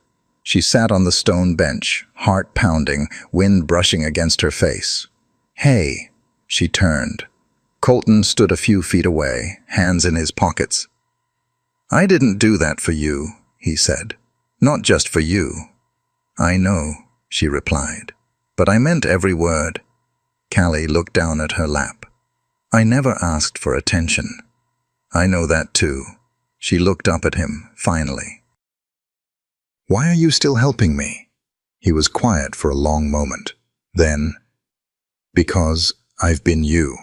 She sat on the stone bench, heart pounding, wind brushing against her face. "Hey," she turned. Colton stood a few feet away, hands in his pockets. "I didn't do that for you," he said. "Not just for you." "I know," she replied. "But I meant every word." Callie looked down at her lap. "I never asked for attention." I know that too. She looked up at him, finally. Why are you still helping me? He was quiet for a long moment. Then, because I've been you.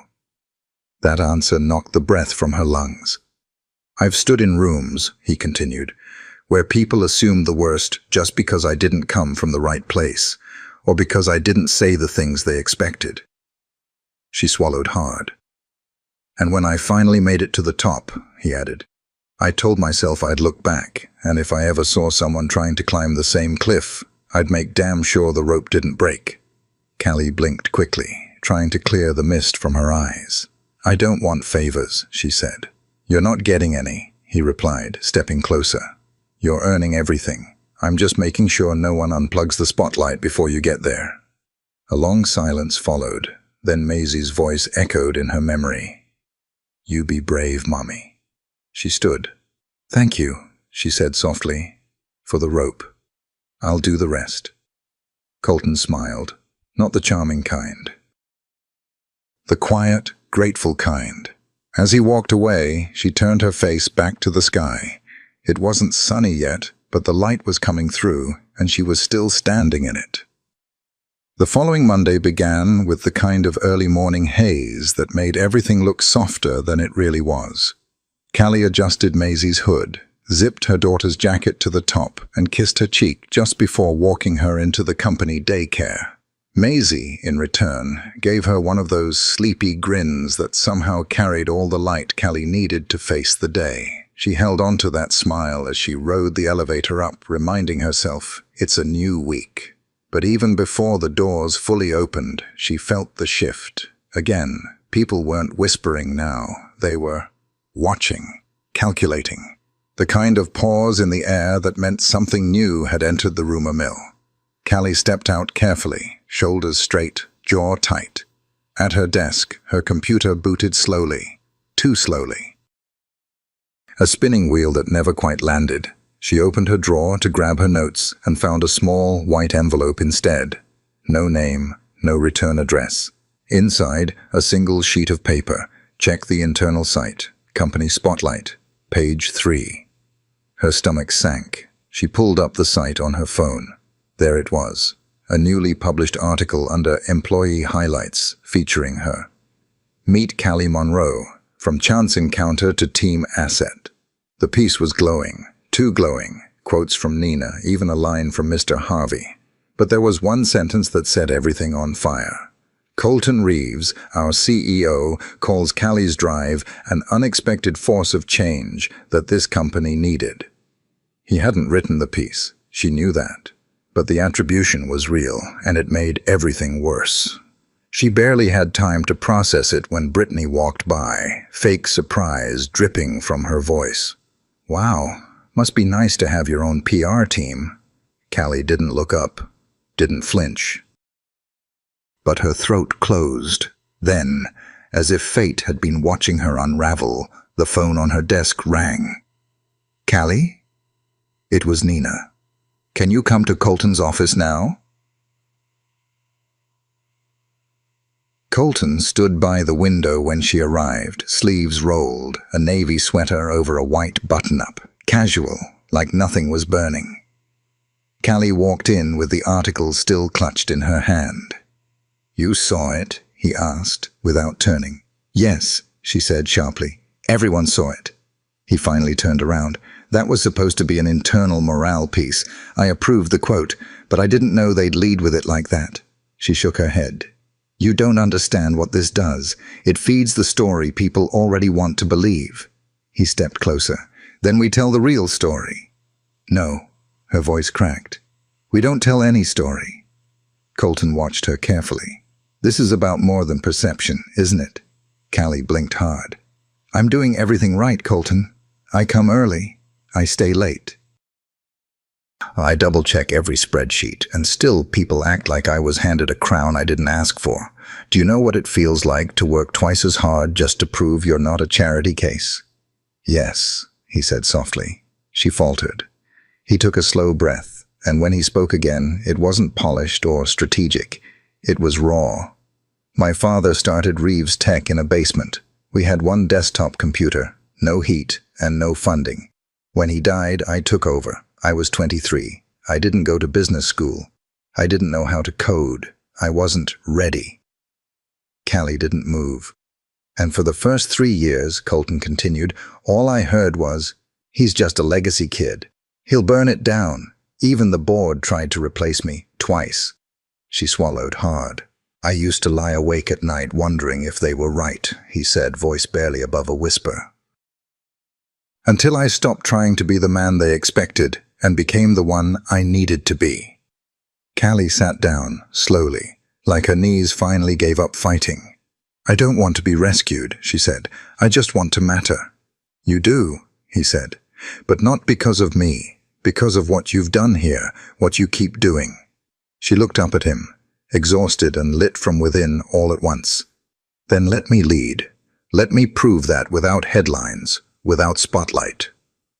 That answer knocked the breath from her lungs. I've stood in rooms, he continued, where people assumed the worst just because I didn't come from the right place, or because I didn't say the things they expected. She swallowed hard. And when I finally made it to the top, he added, I told myself I'd look back, and if I ever saw someone trying to climb the same cliff, I'd make damn sure the rope didn't break. Callie blinked quickly, trying to clear the mist from her eyes. I don't want favors, she said. You're not getting any, he replied, stepping closer. You're earning everything. I'm just making sure no one unplugs the spotlight before you get there. A long silence followed, then Maisie's voice echoed in her memory. You be brave, Mommy. She stood. Thank you, she said softly, for the rope. I'll do the rest. Colton smiled, not the charming kind. The quiet, grateful kind. As he walked away, she turned her face back to the sky. It wasn't sunny yet, but the light was coming through, and she was still standing in it. The following Monday began with the kind of early morning haze that made everything look softer than it really was. Callie adjusted Maisie's hood, zipped her daughter's jacket to the top, and kissed her cheek just before walking her into the company daycare. Maisie, in return, gave her one of those sleepy grins that somehow carried all the light Callie needed to face the day. She held on to that smile as she rode the elevator up, reminding herself, it's a new week. But even before the doors fully opened, she felt the shift. Again, people weren't whispering now. They were watching, calculating. The kind of pause in the air that meant something new had entered the rumor mill. Callie stepped out carefully, shoulders straight, jaw tight. At her desk, her computer booted slowly, too slowly. A spinning wheel that never quite landed. She opened her drawer to grab her notes and found a small, white envelope instead. No name, no return address. Inside, a single sheet of paper. Check the internal site. Company Spotlight. Page 3. Her stomach sank. She pulled up the site on her phone. There it was. A newly published article under Employee Highlights featuring her. Meet Callie Monroe, from chance encounter to team asset. The piece was glowing, too glowing, quotes from Nina, even a line from Mr. Harvey. But there was one sentence that set everything on fire. Colton Reeves, our CEO, calls Callie's drive an unexpected force of change that this company needed. He hadn't written the piece, she knew that. But the attribution was real, and it made everything worse. She barely had time to process it when Brittany walked by, fake surprise dripping from her voice. Wow, must be nice to have your own PR team. Callie didn't look up, didn't flinch. But her throat closed. Then, as if fate had been watching her unravel, the phone on her desk rang. Callie? It was Nina. Can you come to Colton's office now? Colton stood by the window when she arrived, sleeves rolled, a navy sweater over a white button-up, casual, like nothing was burning. Callie walked in with the article still clutched in her hand. You saw it? He asked, without turning. Yes, she said sharply. Everyone saw it. He finally turned around. That was supposed to be an internal morale piece. I approved the quote, but I didn't know they'd lead with it like that. She shook her head. You don't understand what this does. It feeds the story people already want to believe. He stepped closer. Then we tell the real story. No, her voice cracked. We don't tell any story. Colton watched her carefully. This is about more than perception, isn't it? Callie blinked hard. I'm doing everything right, Colton. I come early. I stay late. I double-check every spreadsheet, and still people act like I was handed a crown I didn't ask for. Do you know what it feels like to work twice as hard just to prove you're not a charity case? Yes, he said softly. She faltered. He took a slow breath, and when he spoke again, it wasn't polished or strategic. It was raw. My father started Reeves Tech in a basement. We had one desktop computer, No heat and no funding. When he died, I took over. I was 23. I didn't go to business school. I didn't know how to code. I wasn't ready. Callie didn't move. And for the first 3 years, Colton continued, all I heard was, he's just a legacy kid. He'll burn it down. Even the board tried to replace me, twice. She swallowed hard. I used to lie awake at night wondering if they were right, he said, voice barely above a whisper. Until I stopped trying to be the man they expected and became the one I needed to be. Callie sat down, slowly, like her knees finally gave up fighting. I don't want to be rescued, she said. I just want to matter. You do, he said, but not because of me, because of what you've done here, what you keep doing. She looked up at him, exhausted and lit from within all at once. Then let me lead. Let me prove that without headlines, without spotlight.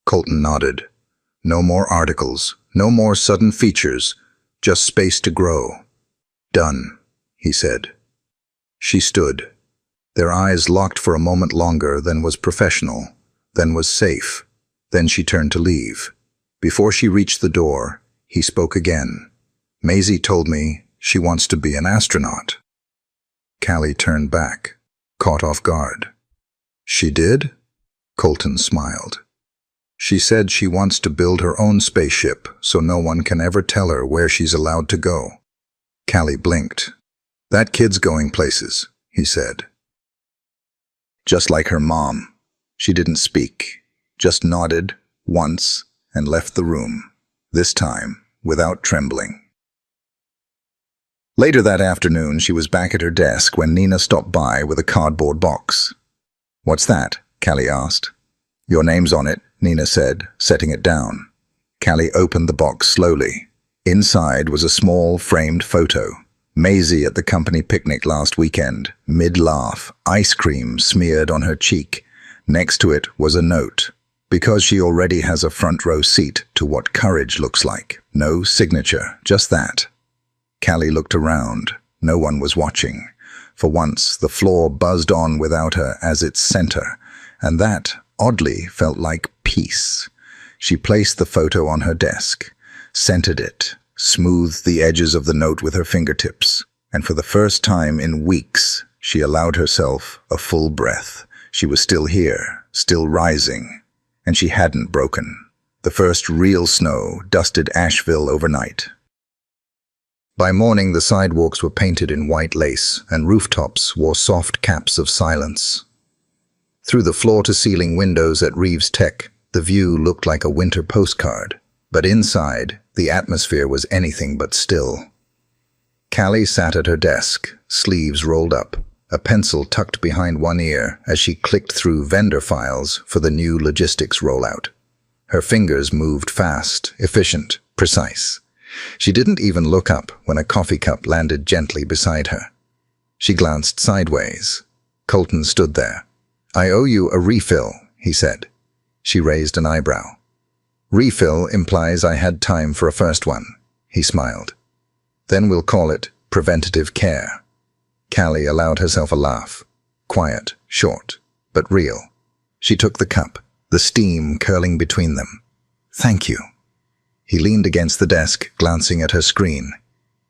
Colton nodded. No more articles, no more sudden features, just space to grow. Done, he said. She stood. Their eyes locked for a moment longer than was professional, then was safe. Then she turned to leave. Before she reached the door, he spoke again. Maisie told me she wants to be an astronaut. Callie turned back, caught off guard. She did? Colton smiled. She said she wants to build her own spaceship so no one can ever tell her where she's allowed to go. Callie blinked. That kid's going places, he said. Just like her mom. She didn't speak, just nodded once and left the room, this time without trembling. Later that afternoon, she was back at her desk when Nina stopped by with a cardboard box. What's that? Callie asked. Your name's on it, Nina said, setting it down. Callie opened the box slowly. Inside was a small, framed photo. Maisie at the company picnic last weekend, mid-laugh, ice cream smeared on her cheek. Next to it was a note. Because she already has a front-row seat to what courage looks like. No signature, just that. Callie looked around. No one was watching. For once, the floor buzzed on without her as its center, and that, oddly, felt like peace. She placed the photo on her desk, centered it, smoothed the edges of the note with her fingertips, and for the first time in weeks, she allowed herself a full breath. She was still here, still rising, and she hadn't broken. The first real snow dusted Asheville overnight. By morning, the sidewalks were painted in white lace, and rooftops wore soft caps of silence. Through the floor-to-ceiling windows at Reeves Tech, the view looked like a winter postcard, but inside, the atmosphere was anything but still. Callie sat at her desk, sleeves rolled up, a pencil tucked behind one ear as she clicked through vendor files for the new logistics rollout. Her fingers moved fast, efficient, precise. She didn't even look up when a coffee cup landed gently beside her. She glanced sideways. Colton stood there. I owe you a refill, he said. She raised an eyebrow. Refill implies I had time for a first one, he smiled. Then we'll call it preventative care. Callie allowed herself a laugh. Quiet, short, but real. She took the cup, the steam curling between them. Thank you. He leaned against the desk, glancing at her screen.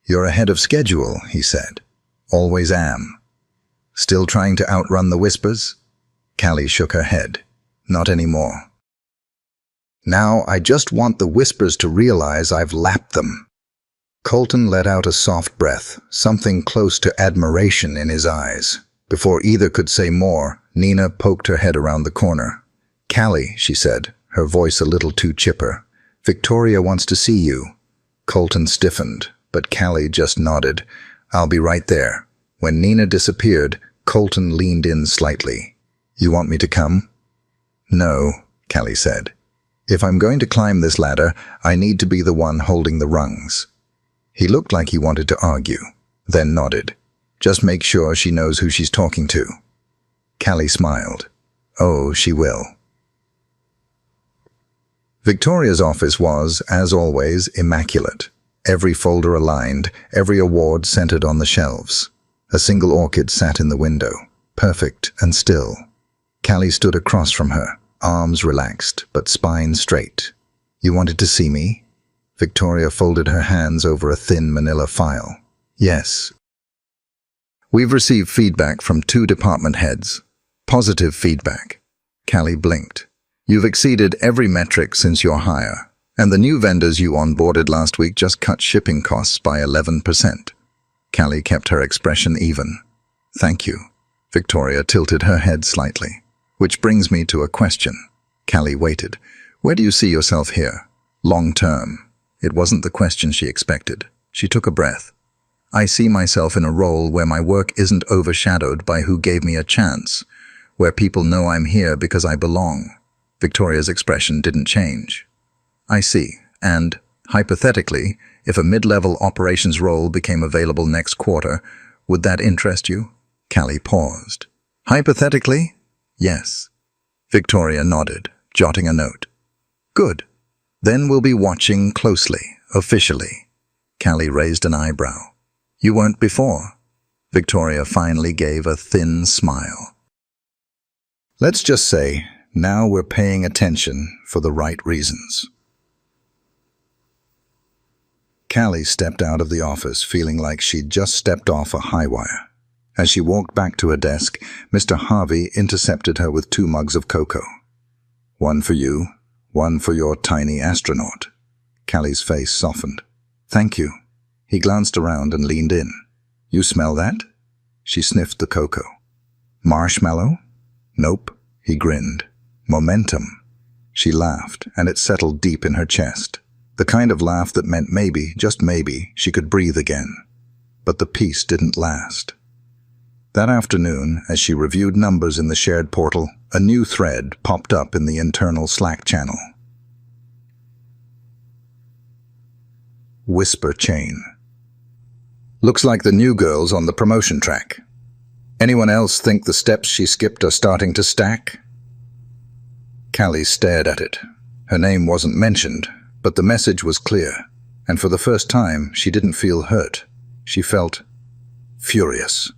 You're ahead of schedule, he said. Always am. Still trying to outrun the whispers? Callie shook her head. Not anymore. Now I just want the whispers to realize I've lapped them. Colton let out a soft breath, something close to admiration in his eyes. Before either could say more, Nina poked her head around the corner. Callie, she said, her voice a little too chipper. Victoria wants to see you. Colton stiffened, but Callie just nodded. I'll be right there. When Nina disappeared, Colton leaned in slightly. You want me to come? No, Callie said. If I'm going to climb this ladder, I need to be the one holding the rungs. He looked like he wanted to argue, then nodded. Just make sure she knows who she's talking to. Callie smiled. Oh, she will. Victoria's office was, as always, immaculate. Every folder aligned, every award centered on the shelves. A single orchid sat in the window, perfect and still. Callie stood across from her, arms relaxed, but spine straight. "You wanted to see me?" Victoria folded her hands over a thin manila file. "Yes. We've received feedback from 2 department heads. Positive feedback." Callie blinked. "You've exceeded every metric since your hire, and the new vendors you onboarded last week just cut shipping costs by 11%. Callie kept her expression even. "Thank you." Victoria tilted her head slightly. "Which brings me to a question." Callie waited. "Where do you see yourself here? Long term?" It wasn't the question she expected. She took a breath. "I see myself in a role where my work isn't overshadowed by who gave me a chance, where people know I'm here because I belong." Victoria's expression didn't change. "I see. And, hypothetically, if a mid-level operations role became available next quarter, would that interest you?" Callie paused. "Hypothetically? Yes." Victoria nodded, jotting a note. "Good. Then we'll be watching closely, officially." Callie raised an eyebrow. "You weren't before." Victoria finally gave a thin smile. "Let's just say, now we're paying attention for the right reasons." Callie stepped out of the office feeling like she'd just stepped off a high wire. As she walked back to her desk, Mr. Harvey intercepted her with 2 mugs of cocoa. "One for you, one for your tiny astronaut." Callie's face softened. "Thank you." He glanced around and leaned in. "You smell that?" She sniffed the cocoa. "Marshmallow?" "Nope." He grinned. "Momentum." She laughed, and it settled deep in her chest. The kind of laugh that meant maybe, just maybe, she could breathe again. But the peace didn't last. That afternoon, as she reviewed numbers in the shared portal, a new thread popped up in the internal Slack channel. Whisper chain. "Looks like the new girl's on the promotion track. Anyone else think the steps she skipped are starting to stack?" Callie stared at it. Her name wasn't mentioned, but the message was clear, and for the first time she didn't feel hurt. She felt furious.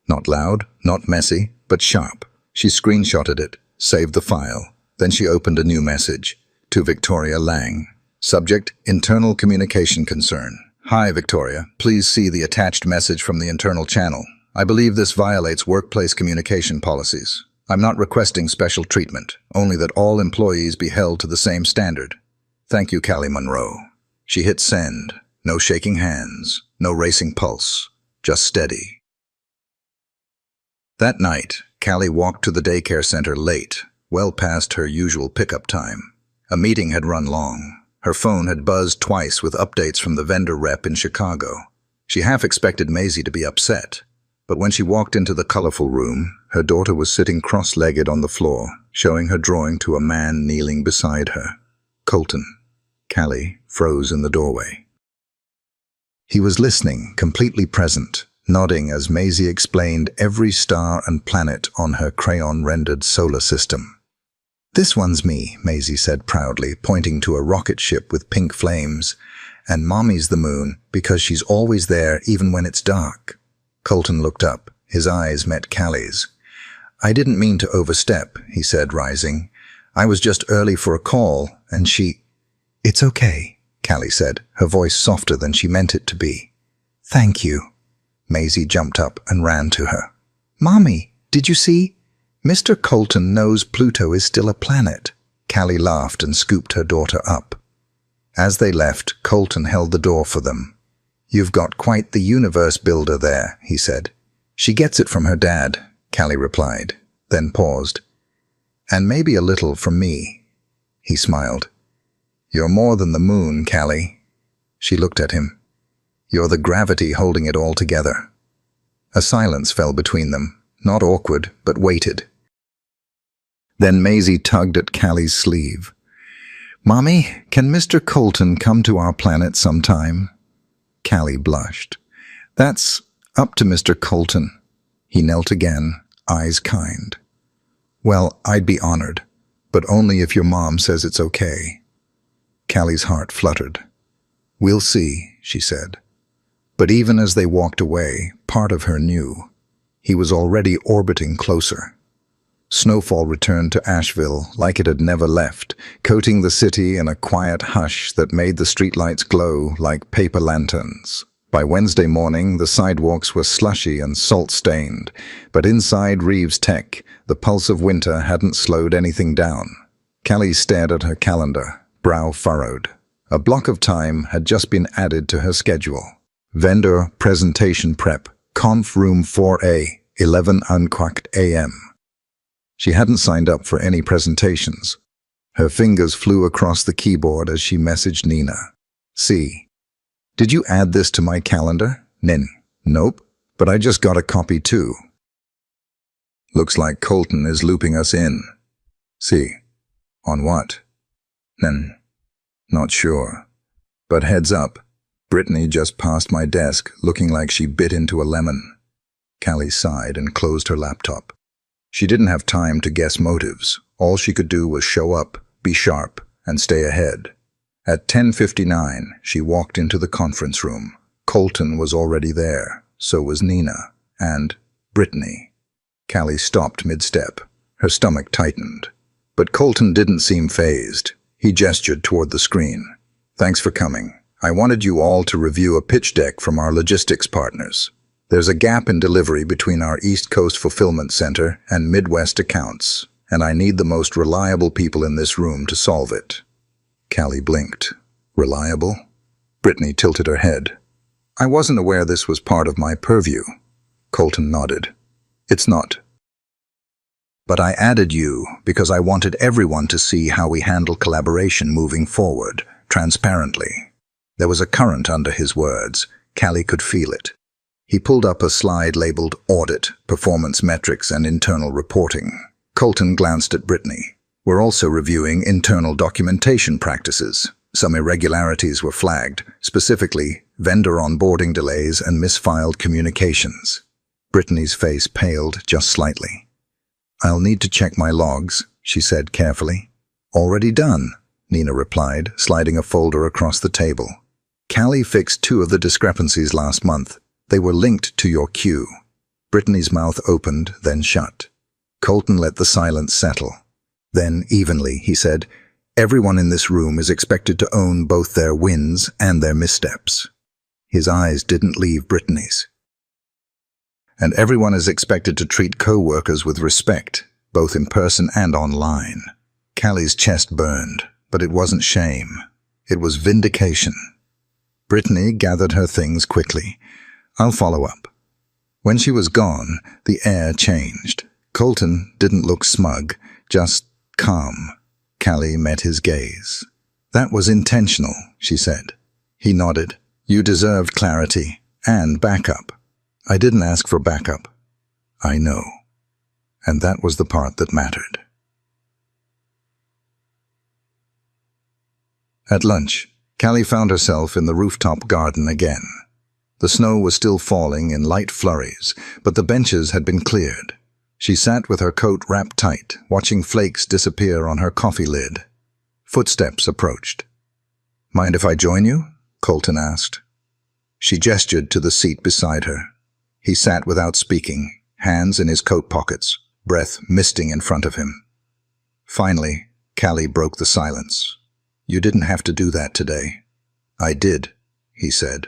Not loud, not messy, but sharp. She screenshotted it, saved the file. Then she opened a new message. To Victoria Lang. Subject, internal communication concern. "Hi, Victoria. Please see the attached message from the internal channel. I believe this violates workplace communication policies. I'm not requesting special treatment, only that all employees be held to the same standard. Thank you, Callie Monroe." She hit send. No shaking hands, no racing pulse, just steady. That night, Callie walked to the daycare center late, well past her usual pickup time. A meeting had run long. Her phone had buzzed twice with updates from the vendor rep in Chicago. She half expected Maisie to be upset, but when she walked into the colorful room, her daughter was sitting cross-legged on the floor, showing her drawing to a man kneeling beside her. Colton. Callie froze in the doorway. He was listening, completely present, nodding as Maisie explained every star and planet on her crayon-rendered solar system. "This one's me," Maisie said proudly, pointing to a rocket ship with pink flames. "And Mommy's the moon, because she's always there even when it's dark." Colton looked up. His eyes met Callie's. "I didn't mean to overstep," he said, rising. "I was just early for a call, and she—" "It's okay," Callie said, her voice softer than she meant it to be. "Thank you." Maisie jumped up and ran to her. "Mommy, did you see? Mr. Colton knows Pluto is still a planet." Callie laughed and scooped her daughter up. As they left, Colton held the door for them. "You've got quite the universe builder there," he said. "She gets it from her dad," Callie replied, then paused. "And maybe a little from me." He smiled. "You're more than the moon, Callie." She looked at him. "You're the gravity holding it all together." A silence fell between them, not awkward, but weighted. Then Maisie tugged at Callie's sleeve. "Mommy, can Mr. Colton come to our planet sometime?" Callie blushed. "That's up to Mr. Colton." He knelt again, eyes kind. "Well, I'd be honored, but only if your mom says it's okay." Callie's heart fluttered. "We'll see," she said. But even as they walked away, part of her knew. He was already orbiting closer. Snowfall returned to Asheville like it had never left, coating the city in a quiet hush that made the streetlights glow like paper lanterns. By Wednesday morning, the sidewalks were slushy and salt-stained, but inside Reeves Tech, the pulse of winter hadn't slowed anything down. Callie stared at her calendar, brow furrowed. A block of time had just been added to her schedule. Vendor presentation prep, conf room 4A, 11 unquacked a.m. She hadn't signed up for any presentations. Her fingers flew across the keyboard as she messaged Nina. C. Did you add this to my calendar? Nin. Nope, but I just got a copy too. Looks like Colton is looping us in. C. On what? Nin. Not sure. But heads up, Brittany just passed my desk looking like she bit into a lemon. Callie sighed and closed her laptop. She didn't have time to guess motives. All she could do was show up, be sharp, and stay ahead. At 10:59, she walked into the conference room. Colton was already there, so was Nina, and Brittany. Callie stopped mid-step. Her stomach tightened. But Colton didn't seem fazed. He gestured toward the screen. Thanks for coming. I wanted you all to review a pitch deck from our logistics partners. There's a gap in delivery between our East Coast Fulfillment Center and Midwest accounts, and I need the most reliable people in this room to solve it. Callie blinked. Reliable? Brittany tilted her head. I wasn't aware this was part of my purview. Colton nodded. It's not. But I added you because I wanted everyone to see how we handle collaboration moving forward, transparently. There was a current under his words. Callie could feel it. He pulled up a slide labeled Audit, Performance Metrics and Internal Reporting. Colton glanced at Brittany. We're also reviewing internal documentation practices. Some irregularities were flagged, specifically vendor onboarding delays and misfiled communications. Brittany's face paled just slightly. I'll need to check my logs, she said carefully. Already done, Nina replied, sliding a folder across the table. Callie fixed 2 of the discrepancies last month. They were linked to your queue. Brittany's mouth opened, then shut. Colton let the silence settle. Then, evenly, he said, everyone in this room is expected to own both their wins and their missteps. His eyes didn't leave Brittany's. And everyone is expected to treat co-workers with respect, both in person and online. Callie's chest burned, but it wasn't shame. It was vindication. Brittany gathered her things quickly. I'll follow up. When she was gone, the air changed. Colton didn't look smug, just calm. Callie met his gaze. That was intentional, she said. He nodded. You deserved clarity and backup. I didn't ask for backup. I know. And that was the part that mattered. At lunch, Callie found herself in the rooftop garden again. The snow was still falling in light flurries, but the benches had been cleared. She sat with her coat wrapped tight, watching flakes disappear on her coffee lid. Footsteps approached. Mind if I join you? Colton asked. She gestured to the seat beside her. He sat without speaking, hands in his coat pockets, breath misting in front of him. Finally, Callie broke the silence. You didn't have to do that today. I did, he said.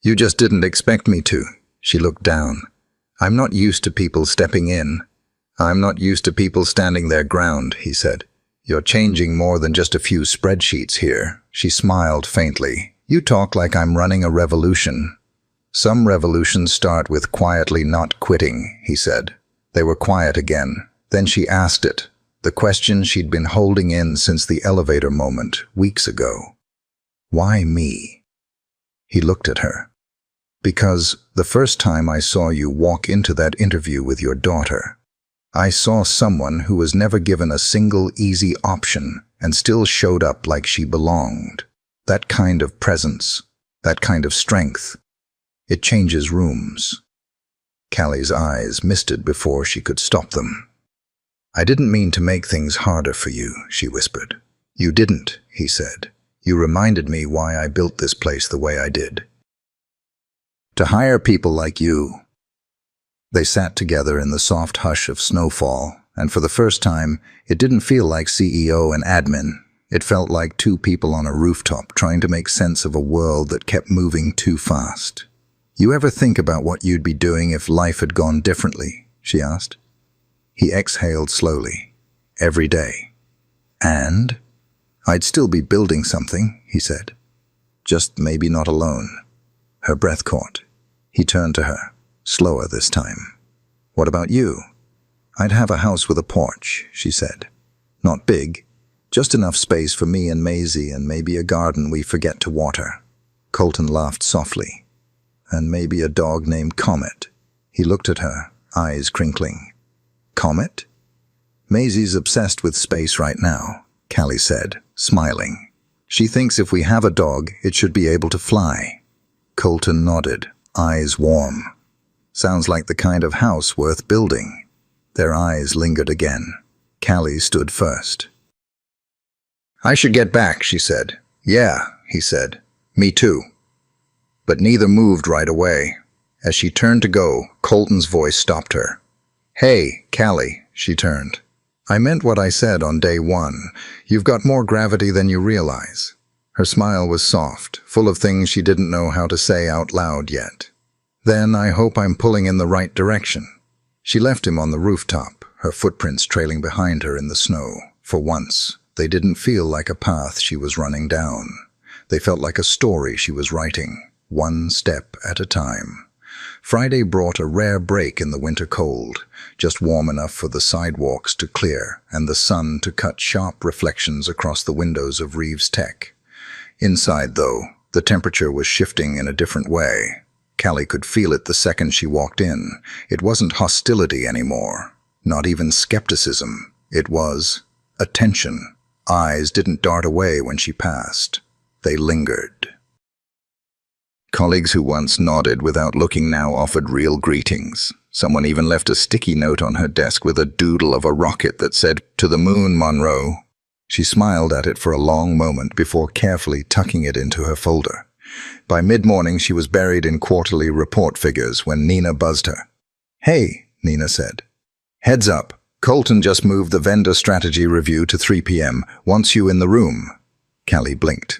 You just didn't expect me to. She looked down. I'm not used to people stepping in. I'm not used to people standing their ground, he said. You're changing more than just a few spreadsheets here. She smiled faintly. You talk like I'm running a revolution. Some revolutions start with quietly not quitting, he said. They were quiet again. Then she asked it, the question she'd been holding in since the elevator moment, weeks ago. Why me? He looked at her. Because the first time I saw you walk into that interview with your daughter, I saw someone who was never given a single easy option and still showed up like she belonged. That kind of presence, that kind of strength. It changes rooms. Callie's eyes misted before she could stop them. I didn't mean to make things harder for you, she whispered. You didn't, he said. You reminded me why I built this place the way I did. To hire people like you. They sat together in the soft hush of snowfall, and for the first time, it didn't feel like CEO and admin. It felt like two people on a rooftop trying to make sense of a world that kept moving too fast. "You ever think about what you'd be doing if life had gone differently?" she asked. He exhaled slowly. "Every day." "And?" "I'd still be building something," he said. "Just maybe not alone." Her breath caught. He turned to her, slower this time. "What about you?" "I'd have a house with a porch," she said. "Not big, just enough space for me and Maisie and maybe a garden we forget to water." Colton laughed softly. "And maybe a dog named Comet." He looked at her, eyes crinkling. "Comet?" "Maisie's obsessed with space right now," Callie said, smiling. "She thinks if we have a dog, it should be able to fly." Colton nodded, eyes warm. "Sounds like the kind of house worth building." Their eyes lingered again. Callie stood first. "I should get back," she said. "Yeah," he said. "Me too." But neither moved right away. As she turned to go, Colton's voice stopped her. "Hey, Callie," she turned. "I meant what I said on day one. You've got more gravity than you realize." Her smile was soft, full of things she didn't know how to say out loud yet. "Then I hope I'm pulling in the right direction." She left him on the rooftop, her footprints trailing behind her in the snow. For once, they didn't feel like a path she was running down. They felt like a story she was writing, one step at a time. Friday brought a rare break in the winter cold, just warm enough for the sidewalks to clear and the sun to cut sharp reflections across the windows of Reeves Tech. Inside, though, the temperature was shifting in a different way. Callie could feel it the second she walked in. It wasn't hostility anymore, not even skepticism. It was attention. Eyes didn't dart away when she passed. They lingered. Colleagues who once nodded without looking now offered real greetings. Someone even left a sticky note on her desk with a doodle of a rocket that said, "To the moon, Monroe." She smiled at it for a long moment before carefully tucking it into her folder. By mid-morning, she was buried in quarterly report figures when Nina buzzed her. "Hey," Nina said. "Heads up. Colton just moved the vendor strategy review to 3 p.m. Wants you in the room." Callie blinked.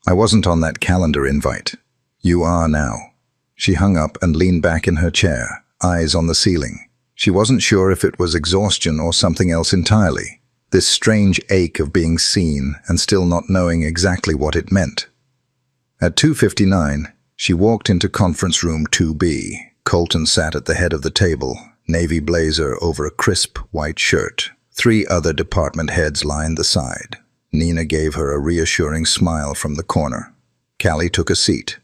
"I wasn't on that calendar invite." "You are now." She hung up and leaned back in her chair, eyes on the ceiling. She wasn't sure if it was exhaustion or something else entirely. This strange ache of being seen and still not knowing exactly what it meant. At 2:59, she walked into conference room 2B. Colton sat at the head of the table, navy blazer over a crisp white shirt. 3 other department heads lined the side. Nina gave her a reassuring smile from the corner. Callie took a seat.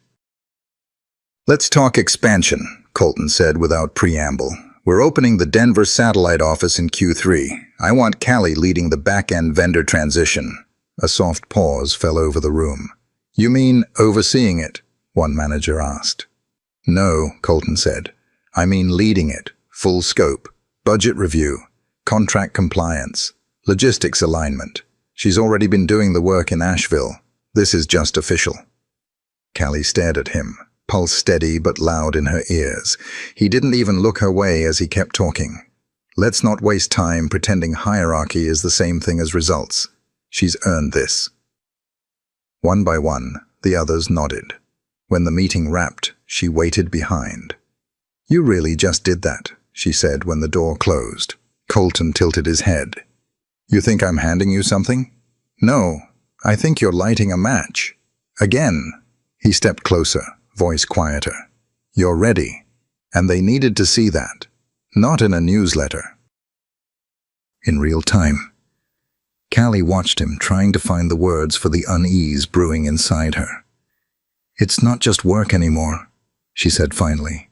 "Let's talk expansion," Colton said without preamble. "We're opening the Denver satellite office in Q3. I want Callie leading the back-end vendor transition." A soft pause fell over the room. "You mean overseeing it?" one manager asked. "No," Colton said. "I mean leading it, full scope, budget review, contract compliance, logistics alignment. She's already been doing the work in Asheville. This is just official." Callie stared at him, pulse steady but loud in her ears. He didn't even look her way as he kept talking. "Let's not waste time pretending hierarchy is the same thing as results. She's earned this." One by one, the others nodded. When the meeting wrapped, she waited behind. "You really just did that," she said when the door closed. Colton tilted his head. "You think I'm handing you something?" "No, I think you're lighting a match." "Again." He stepped closer, voice quieter. "You're ready." And they needed to see that. Not in a newsletter. In real time. Callie watched him, trying to find the words for the unease brewing inside her. "It's not just work anymore," she said finally.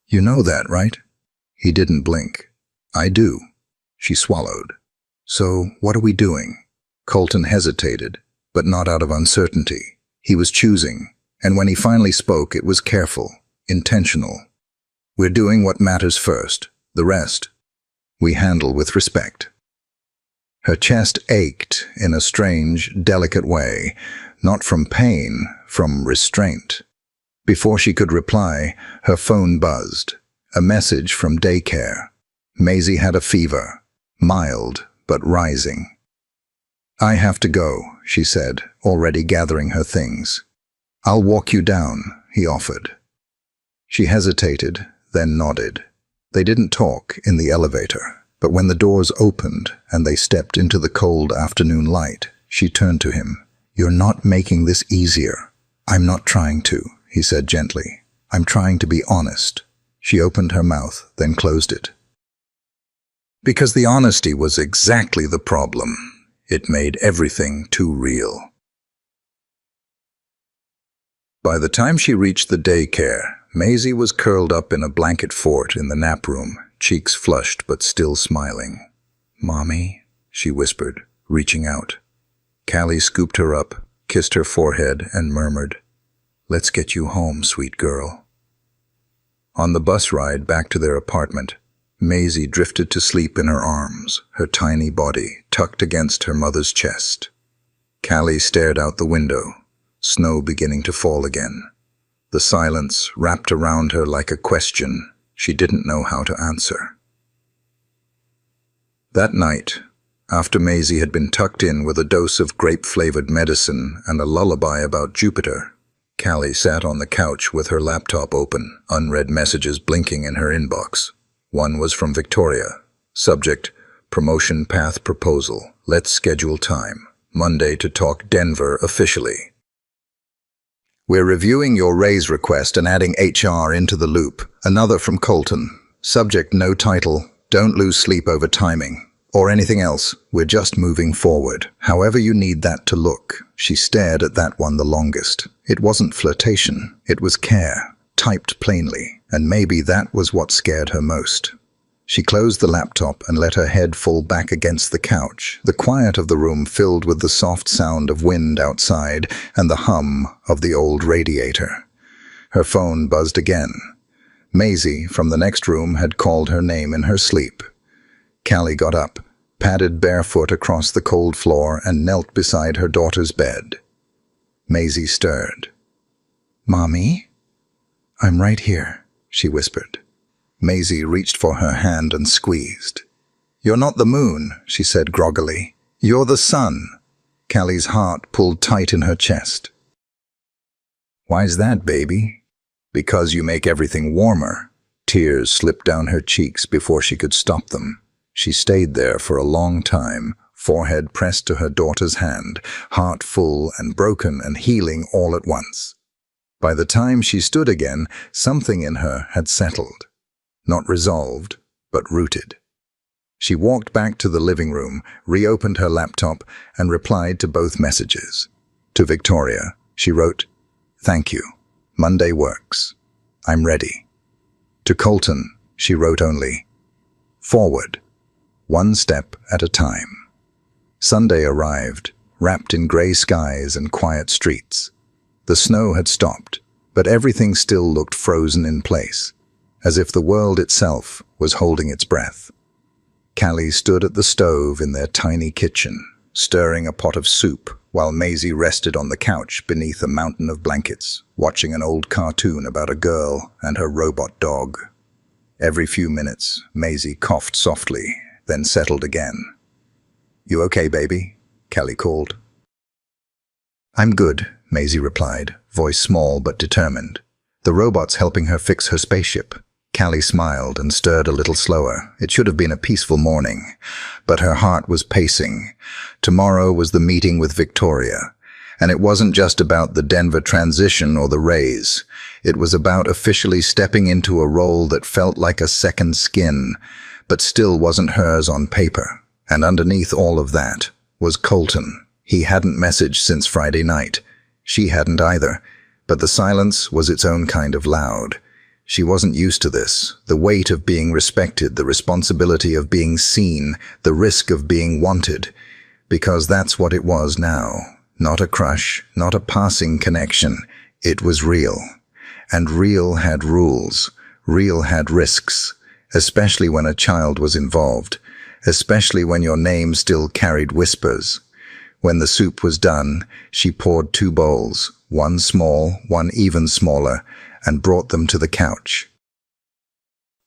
"You know that, right?" He didn't blink. "I do." She swallowed. "So, what are we doing?" Colton hesitated, but not out of uncertainty. He was choosing, and when he finally spoke, it was careful, intentional. "We're doing what matters first. The rest, we handle with respect." Her chest ached in a strange, delicate way, not from pain, from restraint. Before she could reply, her phone buzzed. A message from daycare. Maisie had a fever, mild but rising. "I have to go," she said, already gathering her things. "I'll walk you down," he offered. She hesitated, then nodded. They didn't talk in the elevator, but when the doors opened and they stepped into the cold afternoon light, she turned to him. "You're not making this easier." "I'm not trying to," he said gently. "I'm trying to be honest." She opened her mouth, then closed it. Because the honesty was exactly the problem. It made everything too real. By the time she reached the daycare, Maisie was curled up in a blanket fort in the nap room, cheeks flushed but still smiling. "Mommy," she whispered, reaching out. Callie scooped her up, kissed her forehead, and murmured, "Let's get you home, sweet girl." On the bus ride back to their apartment, Maisie drifted to sleep in her arms, her tiny body tucked against her mother's chest. Callie stared out the window, snow beginning to fall again. The silence wrapped around her like a question she didn't know how to answer. That night, after Maisie had been tucked in with a dose of grape-flavored medicine and a lullaby about Jupiter, Callie sat on the couch with her laptop open, unread messages blinking in her inbox. One was from Victoria. Subject, promotion path proposal. Let's schedule time. Monday to talk Denver officially. We're reviewing your raise request and adding HR into the loop. Another from Colton. Subject, no title. Don't lose sleep over timing. Or anything else. We're just moving forward. However you need that to look. She stared at that one the longest. It wasn't flirtation. It was care, typed plainly. And maybe that was what scared her most. She closed the laptop and let her head fall back against the couch, the quiet of the room filled with the soft sound of wind outside and the hum of the old radiator. Her phone buzzed again. Maisie, from the next room, had called her name in her sleep. Callie got up, padded barefoot across the cold floor, and knelt beside her daughter's bed. Maisie stirred. "Mommy?" "I'm right here," she whispered. Maisie reached for her hand and squeezed. "You're not the moon," she said groggily. "You're the sun." Callie's heart pulled tight in her chest. "Why's that, baby?" "Because you make everything warmer." Tears slipped down her cheeks before she could stop them. She stayed there for a long time, forehead pressed to her daughter's hand, heart full and broken and healing all at once. By the time she stood again, something in her had settled. Not resolved, but rooted. She walked back to the living room, reopened her laptop, and replied to both messages. To Victoria, she wrote, "Thank you. Monday works. I'm ready." To Colton, she wrote only, "Forward. One step at a time." Sunday arrived, wrapped in grey skies and quiet streets. The snow had stopped, but everything still looked frozen in place, as if the world itself was holding its breath. Callie stood at the stove in their tiny kitchen, stirring a pot of soup, while Maisie rested on the couch beneath a mountain of blankets, watching an old cartoon about a girl and her robot dog. Every few minutes, Maisie coughed softly, then settled again. "You okay, baby?" Callie called. "I'm good," Maisie replied, voice small but determined. "The robot's helping her fix her spaceship." Callie smiled and stirred a little slower. It should have been a peaceful morning, but her heart was pacing. Tomorrow was the meeting with Victoria, and it wasn't just about the Denver transition or the raise. It was about officially stepping into a role that felt like a second skin, but still wasn't hers on paper. And underneath all of that was Colton. He hadn't messaged since Friday night. She hadn't either, but the silence was its own kind of loud. She wasn't used to this, the weight of being respected, the responsibility of being seen, the risk of being wanted, because that's what it was now. Not a crush, not a passing connection. It was real. And real had rules. Real had risks, especially when a child was involved, especially when your name still carried whispers. When the soup was done, she poured 2 bowls, one small, one even smaller, and brought them to the couch.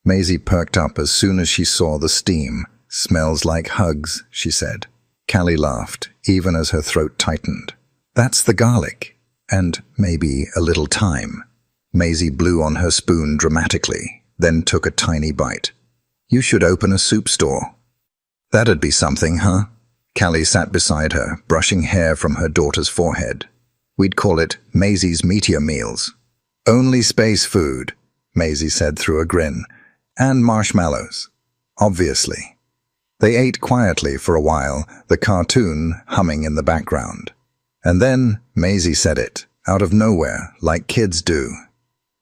Maisie perked up as soon as she saw the steam. "Smells like hugs," she said. Callie laughed, even as her throat tightened. "That's the garlic. And maybe a little thyme." Maisie blew on her spoon dramatically, then took a tiny bite. "You should open a soup store." "That'd be something, huh?" Callie sat beside her, brushing hair from her daughter's forehead. "We'd call it Maisie's Meteor Meals." "Only space food," Maisie said through a grin. "And marshmallows. Obviously." They ate quietly for a while, the cartoon humming in the background. And then Maisie said it, out of nowhere, like kids do.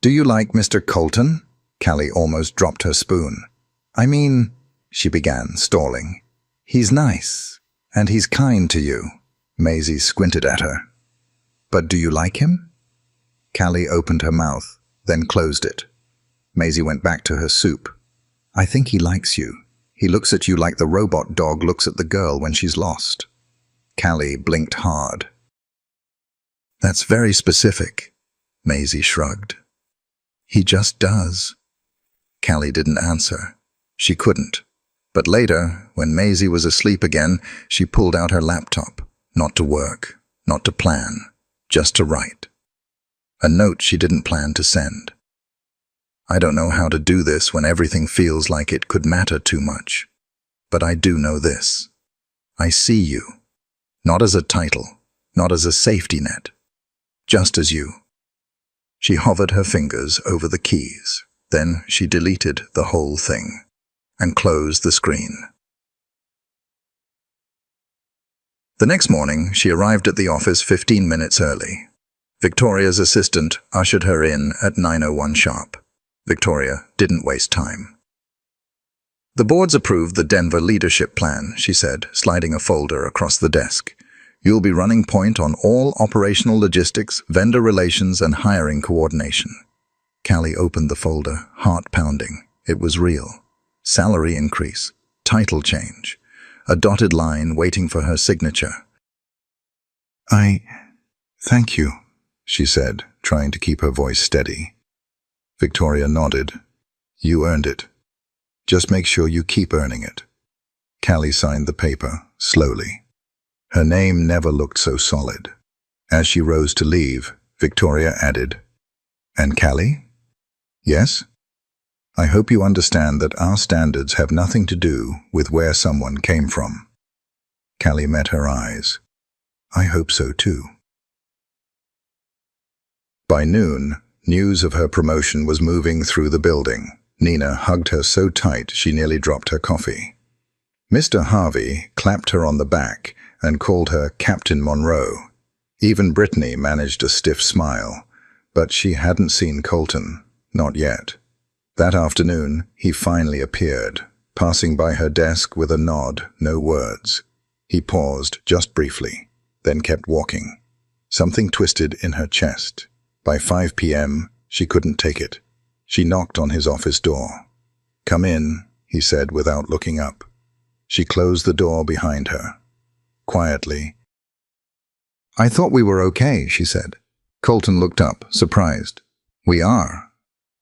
"Do you like Mr. Colton?" Callie almost dropped her spoon. "I mean," she began, stalling. "He's nice, and he's kind to you." Maisie squinted at her. "But do you like him?" Callie opened her mouth, then closed it. Maisie went back to her soup. "I think he likes you. He looks at you like the robot dog looks at the girl when she's lost." Callie blinked hard. "That's very specific," Maisie shrugged. "He just does." Callie didn't answer. She couldn't. But later, when Maisie was asleep again, she pulled out her laptop, not to work, not to plan, just to write. A note she didn't plan to send. "I don't know how to do this when everything feels like it could matter too much. But I do know this. I see you. Not as a title, not as a safety net. Just as you." She hovered her fingers over the keys. Then she deleted the whole thing and closed the screen. The next morning, she arrived at the office 15 minutes early. Victoria's assistant ushered her in at 9:01 sharp. Victoria didn't waste time. "The board's approved the Denver leadership plan," she said, sliding a folder across the desk. "You'll be running point on all operational logistics, vendor relations, and hiring coordination." Callie opened the folder, heart pounding. It was real. Salary increase, title change, a dotted line waiting for her signature. Thank you," she said, trying to keep her voice steady. Victoria nodded. "You earned it. Just make sure you keep earning it." Callie signed the paper, slowly. Her name never looked so solid. As she rose to leave, Victoria added, "And Callie? Yes? I hope you understand that our standards have nothing to do with where someone came from." Callie met her eyes. "I hope so too." By noon, news of her promotion was moving through the building. Nina hugged her so tight she nearly dropped her coffee. Mr. Harvey clapped her on the back and called her Captain Monroe. Even Brittany managed a stiff smile, but she hadn't seen Colton, not yet. That afternoon, he finally appeared, passing by her desk with a nod, no words. He paused just briefly, then kept walking. Something twisted in her chest. By 5 p.m., she couldn't take it. She knocked on his office door. "Come in," he said without looking up. She closed the door behind her. Quietly. "I thought we were okay," she said. Colton looked up, surprised. "We are.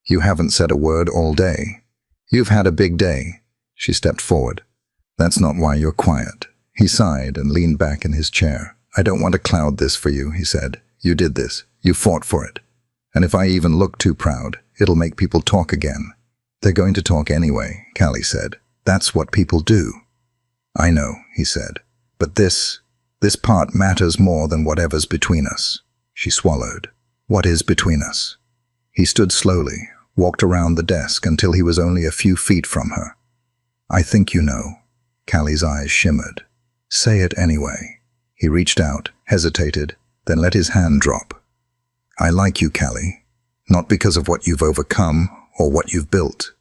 You haven't said a word all day. You've had a big day." She stepped forward. "That's not why you're quiet." He sighed and leaned back in his chair. "I don't want to cloud this for you," he said. "You did this. You fought for it. And if I even look too proud, it'll make people talk again." "They're going to talk anyway," Callie said. "That's what people do." "I know," he said. "But this part matters more than whatever's between us." She swallowed. "What is between us?" He stood slowly, walked around the desk until he was only a few feet from her. "I think you know." Callie's eyes shimmered. "Say it anyway." He reached out, hesitated, then let his hand drop. "I like you, Callie, not because of what you've overcome or what you've built,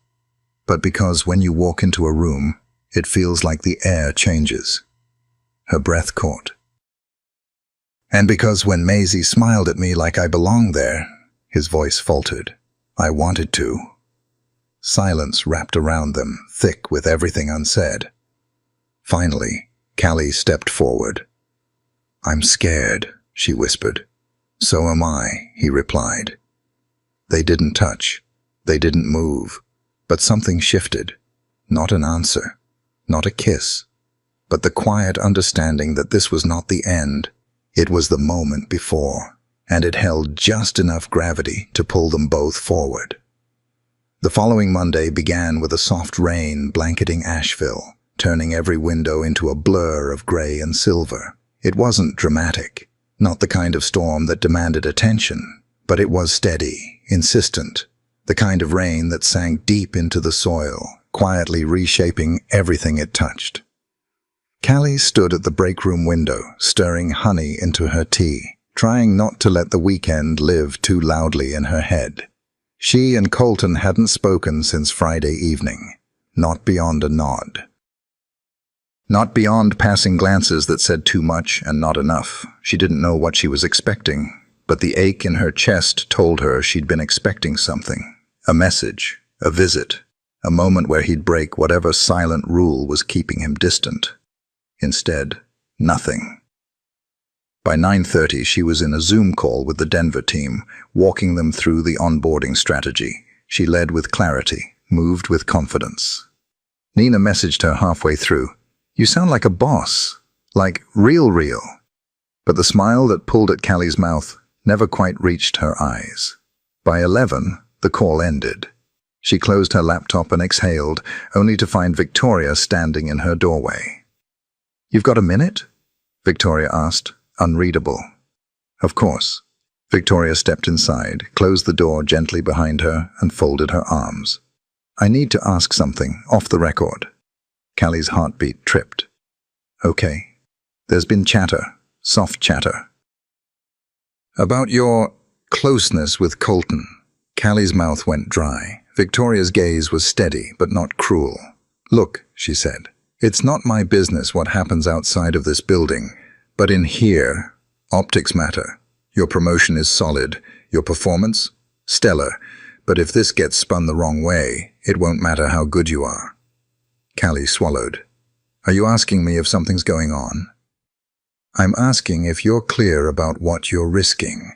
but because when you walk into a room, it feels like the air changes." Her breath caught. "And because when Maisie smiled at me like I belonged there," his voice faltered, "I wanted to." Silence wrapped around them, thick with everything unsaid. Finally, Callie stepped forward. "I'm scared," she whispered. "So am I," he replied. They didn't touch. They didn't move. But something shifted. Not an answer, not a kiss, but the quiet understanding that this was not the end. It was the moment before, and it held just enough gravity to pull them both forward. The following Monday began with a soft rain blanketing Asheville, turning every window into a blur of gray and silver. It wasn't dramatic, not the kind of storm that demanded attention, but it was steady, insistent, the kind of rain that sank deep into the soil, quietly reshaping everything it touched. Callie stood at the break room window, stirring honey into her tea, trying not to let the weekend live too loudly in her head. She and Colton hadn't spoken since Friday evening, not beyond a nod. Not beyond passing glances that said too much and not enough. She didn't know what she was expecting, but the ache in her chest told her she'd been expecting something. A message, a visit, a moment where he'd break whatever silent rule was keeping him distant. Instead, nothing. By 9:30, she was in a Zoom call with the Denver team, walking them through the onboarding strategy. She led with clarity, moved with confidence. Nina messaged her halfway through, "You sound like a boss, like real." But the smile that pulled at Callie's mouth never quite reached her eyes. By 11, the call ended. She closed her laptop and exhaled, only to find Victoria standing in her doorway. "You've got a minute?" Victoria asked, unreadable. "Of course." Victoria stepped inside, closed the door gently behind her, and folded her arms. "I need to ask something, off the record." Callie's heartbeat tripped. "Okay." "There's been chatter, soft chatter. About your closeness with Colton." Callie's mouth went dry. Victoria's gaze was steady, but not cruel. "Look," she said, "it's not my business what happens outside of this building, but in here, optics matter. Your promotion is solid, your performance, stellar, but if this gets spun the wrong way, it won't matter how good you are." Callie swallowed. "Are you asking me if something's going on?" "I'm asking if you're clear about what you're risking."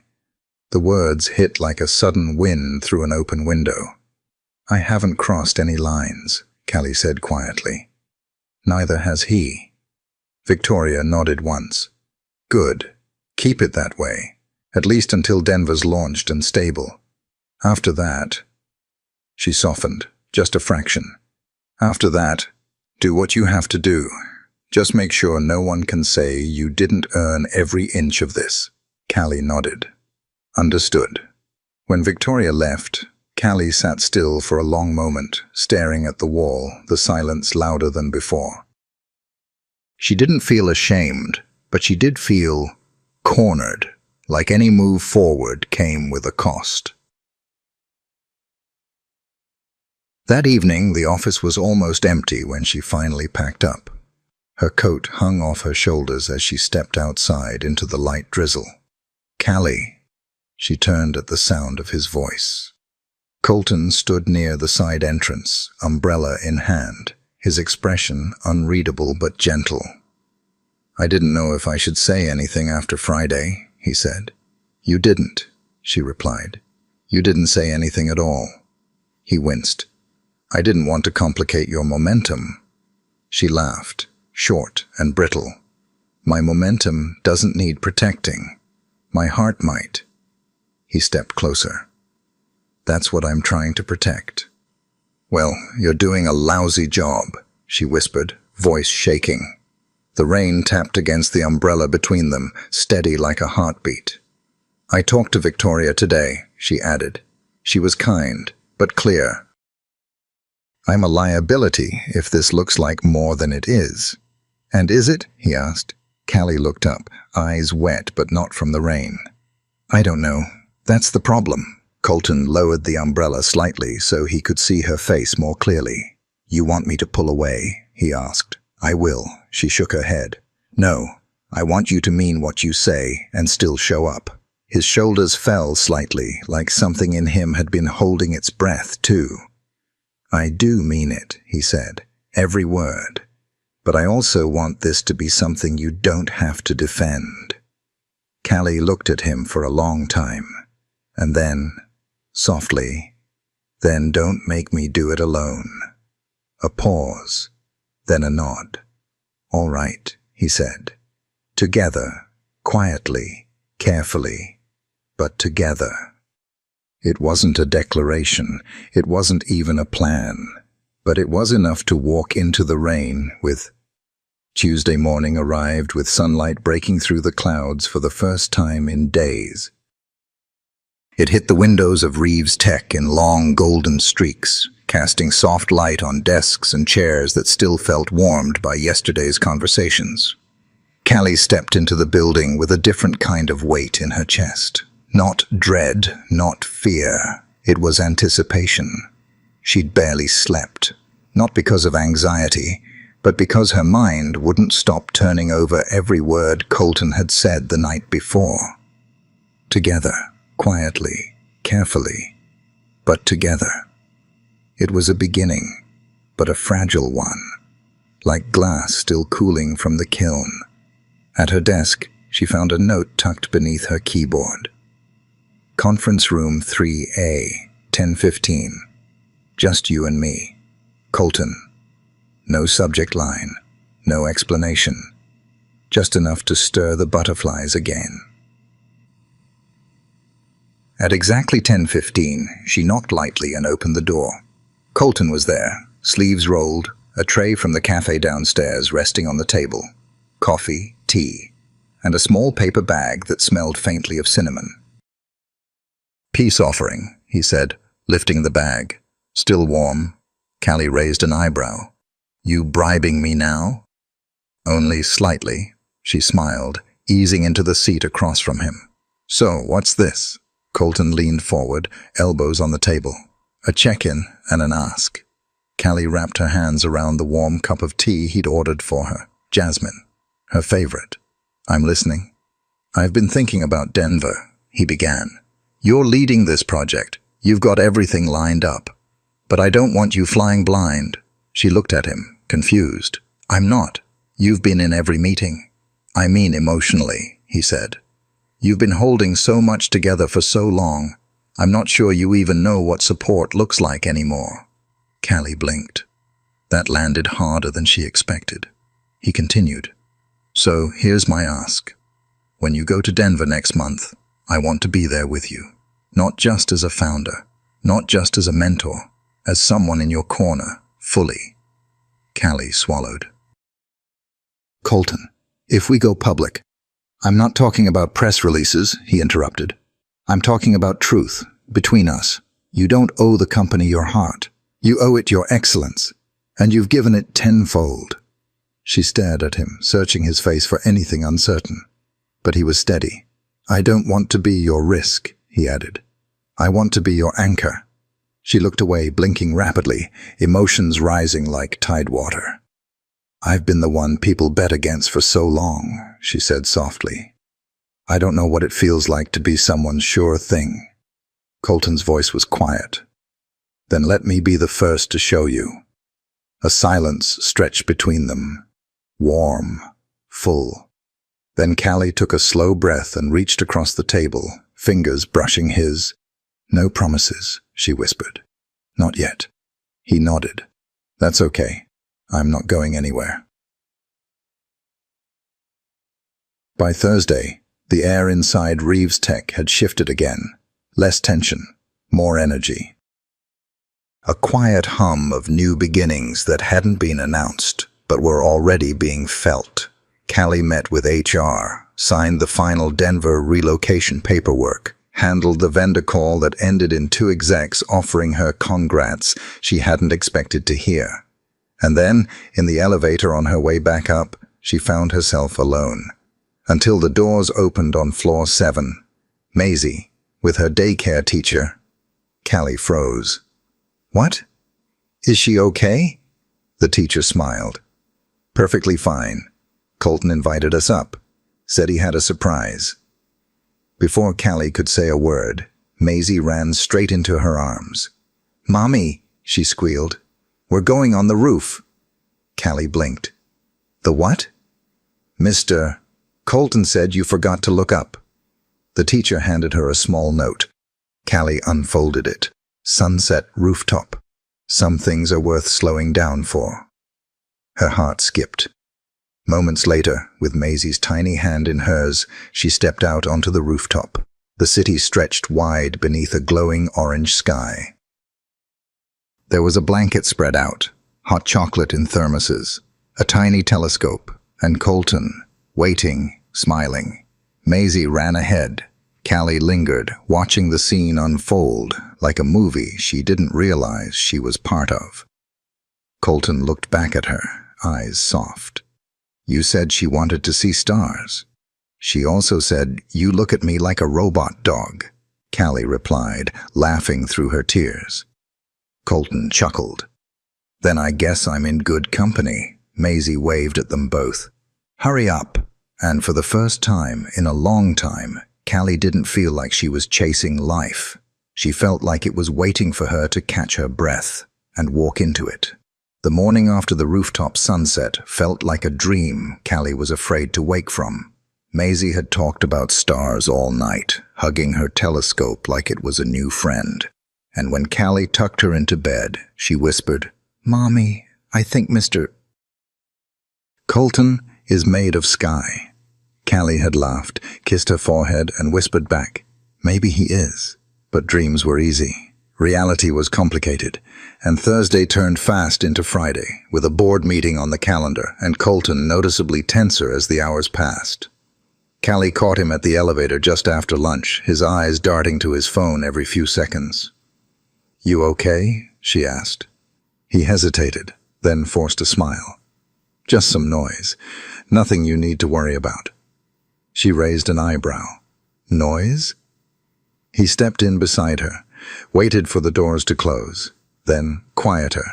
The words hit like a sudden wind through an open window. "I haven't crossed any lines," Callie said quietly. "Neither has he." Victoria nodded once. "Good. Keep it that way, at least until Denver's launched and stable. After that—" She softened, just a fraction. "After that, do what you have to do. Just make sure no one can say you didn't earn every inch of this." Callie nodded. "Understood." When Victoria left, Callie sat still for a long moment, staring at the wall, the silence louder than before. She didn't feel ashamed, but she did feel cornered, like any move forward came with a cost. That evening, the office was almost empty when she finally packed up. Her coat hung off her shoulders as she stepped outside into the light drizzle. "Callie," she turned at the sound of his voice. Colton stood near the side entrance, umbrella in hand, his expression unreadable but gentle. "I didn't know if I should say anything after Friday," he said. "You didn't," she replied. "You didn't say anything at all." He winced. "I didn't want to complicate your momentum." She laughed, short and brittle. "My momentum doesn't need protecting. My heart might." He stepped closer. "That's what I'm trying to protect." "Well, you're doing a lousy job," she whispered, voice shaking. The rain tapped against the umbrella between them, steady like a heartbeat. "I talked to Victoria today," she added. "She was kind, but clear." "I'm a liability if this looks like more than it is." "And is it?" he asked. Callie looked up, eyes wet but not from the rain. "I don't know. That's the problem." Colton lowered the umbrella slightly so he could see her face more clearly. "You want me to pull away?" he asked. "I will." She shook her head. "No, I want you to mean what you say and still show up." His shoulders fell slightly, like something in him had been holding its breath too. "I do mean it," he said, "every word. But I also want this to be something you don't have to defend." Callie looked at him for a long time, and then, softly, Then don't make me do it alone. A pause, then a nod. All right, he said. Together, quietly, carefully, but together. It wasn't a declaration, it wasn't even a plan, but it was enough to walk into the rain with. Tuesday morning arrived with sunlight breaking through the clouds for the first time in days. It hit the windows of Reeves Tech in long golden streaks, casting soft light on desks and chairs that still felt warmed by yesterday's conversations. Callie stepped into the building with a different kind of weight in her chest. Not dread, not fear. It was anticipation. She'd barely slept, not because of anxiety, but because her mind wouldn't stop turning over every word Colton had said the night before. Together, quietly, carefully, but together. It was a beginning, but a fragile one, like glass still cooling from the kiln. At her desk, she found a note tucked beneath her keyboard. Conference room 3A, 10:15. Just you and me. Colton. No subject line, no explanation. Just enough to stir the butterflies again. At exactly 10:15, she knocked lightly and opened the door. Colton was there, sleeves rolled, a tray from the cafe downstairs resting on the table. Coffee, tea, and a small paper bag that smelled faintly of cinnamon. Peace offering, he said, lifting the bag. Still warm. Callie raised an eyebrow. You bribing me now? Only slightly, she smiled, easing into the seat across from him. So, what's this? Colton leaned forward, elbows on the table. A check-in and an ask. Callie wrapped her hands around the warm cup of tea he'd ordered for her. Jasmine, her favorite. I'm listening. I've been thinking about Denver, he began. You're leading this project. You've got everything lined up. But I don't want you flying blind. She looked at him, confused. I'm not. You've been in every meeting. I mean emotionally, he said. You've been holding so much together for so long. I'm not sure you even know what support looks like anymore. Callie blinked. That landed harder than she expected. He continued. So here's my ask. When you go to Denver next month, I want to be there with you. Not just as a founder, not just as a mentor, as someone in your corner, fully. Callie swallowed. Colton, if we go public, I'm not talking about press releases, he interrupted. I'm talking about truth, between us. You don't owe the company your heart. You owe it your excellence, and you've given it tenfold. She stared at him, searching his face for anything uncertain. But he was steady. I don't want to be your risk, he added. I want to be your anchor. She looked away, blinking rapidly, emotions rising like tide water. I've been the one people bet against for so long, she said softly. I don't know what it feels like to be someone's sure thing. Colton's voice was quiet. Then let me be the first to show you. A silence stretched between them. Warm, full. Then Callie took a slow breath and reached across the table, fingers brushing his. No promises, she whispered. Not yet. He nodded. That's okay. I'm not going anywhere. By Thursday, the air inside Reeves Tech had shifted again. Less tension, more energy. A quiet hum of new beginnings that hadn't been announced, but were already being felt. Callie met with HR, signed the final Denver relocation paperwork, handled the vendor call that ended in two execs offering her congrats she hadn't expected to hear. And then, in the elevator on her way back up, she found herself alone. Until the doors opened on floor 7. Maisie, with her daycare teacher. Callie froze. What? Is she okay? The teacher smiled. Perfectly fine. Colton invited us up. Said he had a surprise. Before Callie could say a word, Maisie ran straight into her arms. Mommy, she squealed. We're going on the roof. Callie blinked. The what? Mr. Colton said you forgot to look up. The teacher handed her a small note. Callie unfolded it. Sunset rooftop. Some things are worth slowing down for. Her heart skipped. Moments later, with Maisie's tiny hand in hers, she stepped out onto the rooftop. The city stretched wide beneath a glowing orange sky. There was a blanket spread out, hot chocolate in thermoses, a tiny telescope, and Colton, waiting, smiling. Maisie ran ahead. Callie lingered, watching the scene unfold like a movie she didn't realize she was part of. Colton looked back at her, eyes soft. You said she wanted to see stars. She also said, you look at me like a robot dog, Callie replied, laughing through her tears. Colton chuckled. Then I guess I'm in good company. Maisie waved at them both. Hurry up. And for the first time in a long time, Callie didn't feel like she was chasing life. She felt like it was waiting for her to catch her breath and walk into it. The morning after the rooftop sunset felt like a dream Callie was afraid to wake from. Maisie had talked about stars all night, hugging her telescope like it was a new friend. And when Callie tucked her into bed, she whispered, Mommy, I think Mr. Colton is made of sky. Callie had laughed, kissed her forehead, and whispered back, Maybe he is. But dreams were easy. Reality was complicated, and Thursday turned fast into Friday, with a board meeting on the calendar, and Colton noticeably tenser as the hours passed. Callie caught him at the elevator just after lunch, his eyes darting to his phone every few seconds. You okay? She asked. He hesitated, then forced a smile. Just some noise. Nothing you need to worry about. She raised an eyebrow. Noise? He stepped in beside her, waited for the doors to close, then quieter.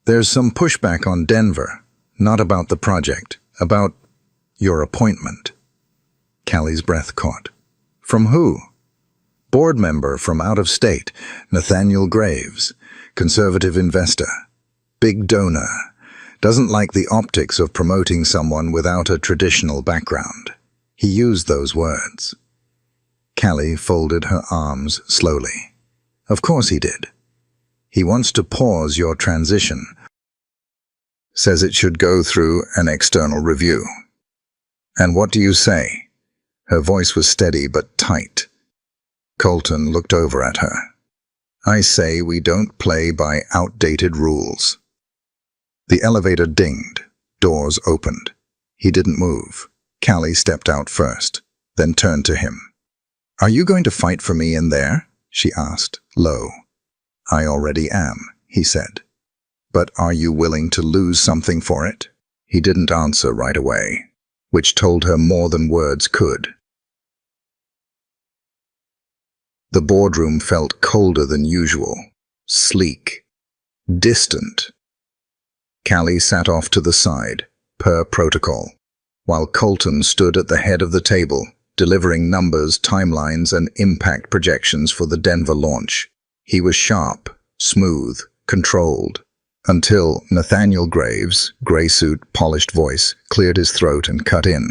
There's some pushback on Denver, not about the project, about your appointment. Callie's breath caught. From who? Board member from out of state, Nathaniel Graves, conservative investor, big donor, doesn't like the optics of promoting someone without a traditional background. He used those words. Callie folded her arms slowly. Of course he did. He wants to pause your transition. Says it should go through an external review. And what do you say? Her voice was steady but tight. Colton looked over at her. I say we don't play by outdated rules. The elevator dinged. Doors opened. He didn't move. Callie stepped out first, then turned to him. Are you going to fight for me in there? She asked, low. I already am, he said. But are you willing to lose something for it? He didn't answer right away, which told her more than words could. The boardroom felt colder than usual, sleek, distant. Callie sat off to the side, per protocol, while Colton stood at the head of the table, delivering numbers, timelines, and impact projections for the Denver launch. He was sharp, smooth, controlled, until Nathaniel Graves' gray suit, polished voice, cleared his throat and cut in.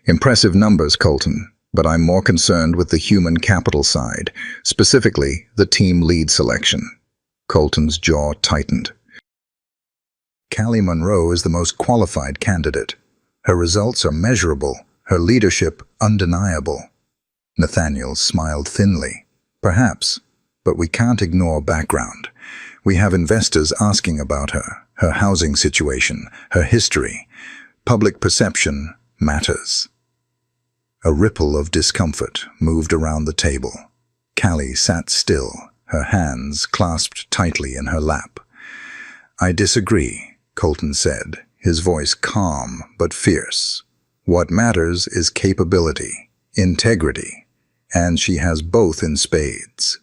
Impressive numbers, Colton, but I'm more concerned with the human capital side, specifically the team lead selection. Colton's jaw tightened. Callie Monroe is the most qualified candidate. Her results are measurable, her leadership undeniable. Nathaniel smiled thinly. Perhaps, but we can't ignore background. We have investors asking about her, her housing situation, her history. Public perception matters. A ripple of discomfort moved around the table. Callie sat still, her hands clasped tightly in her lap. I disagree, Colton said, his voice calm but fierce. What matters is capability, integrity, and she has both in spades.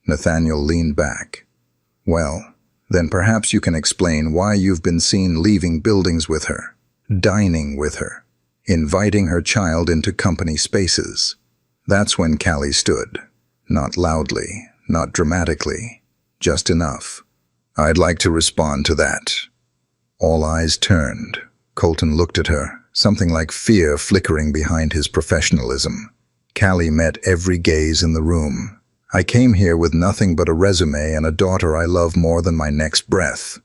Nathaniel leaned back. Well, then perhaps you can explain why you've been seen leaving buildings with her, dining with her, inviting her child into company spaces. That's when Callie stood. Not loudly, not dramatically, just enough. I'd like to respond to that. All eyes turned. Colton looked at her, something like fear flickering behind his professionalism. Callie met every gaze in the room. I came here with nothing but a resume and a daughter I love more than my next breath.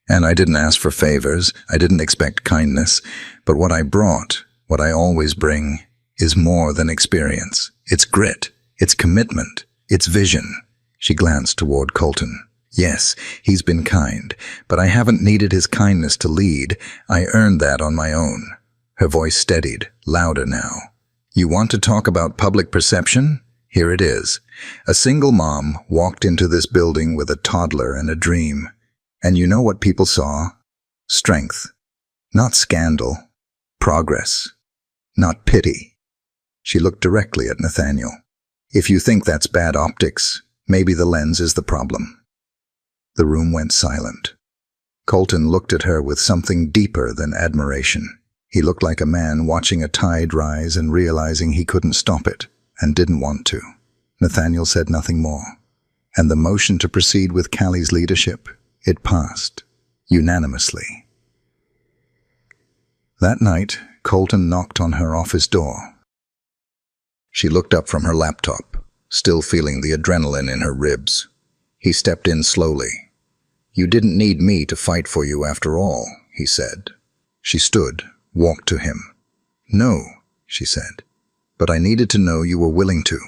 And I didn't ask for favors, I didn't expect kindness, but what I brought, what I always bring, is more than experience. It's grit, it's commitment, it's vision. She glanced toward Colton. Yes, he's been kind, but I haven't needed his kindness to lead. I earned that on my own. Her voice steadied, louder now. You want to talk about public perception? Here it is. A single mom walked into this building with a toddler and a dream. And you know what people saw? Strength. Not scandal. Progress. Not pity. She looked directly at Nathaniel. If you think that's bad optics, maybe the lens is the problem. The room went silent. Colton looked at her with something deeper than admiration. He looked like a man watching a tide rise and realizing he couldn't stop it, and didn't want to. Nathaniel said nothing more. And the motion to proceed with Callie's leadership, it passed, unanimously. That night, Colton knocked on her office door. She looked up from her laptop, still feeling the adrenaline in her ribs. He stepped in slowly. You didn't need me to fight for you after all, he said. She stood, walked to him. No, she said, but I needed to know you were willing to.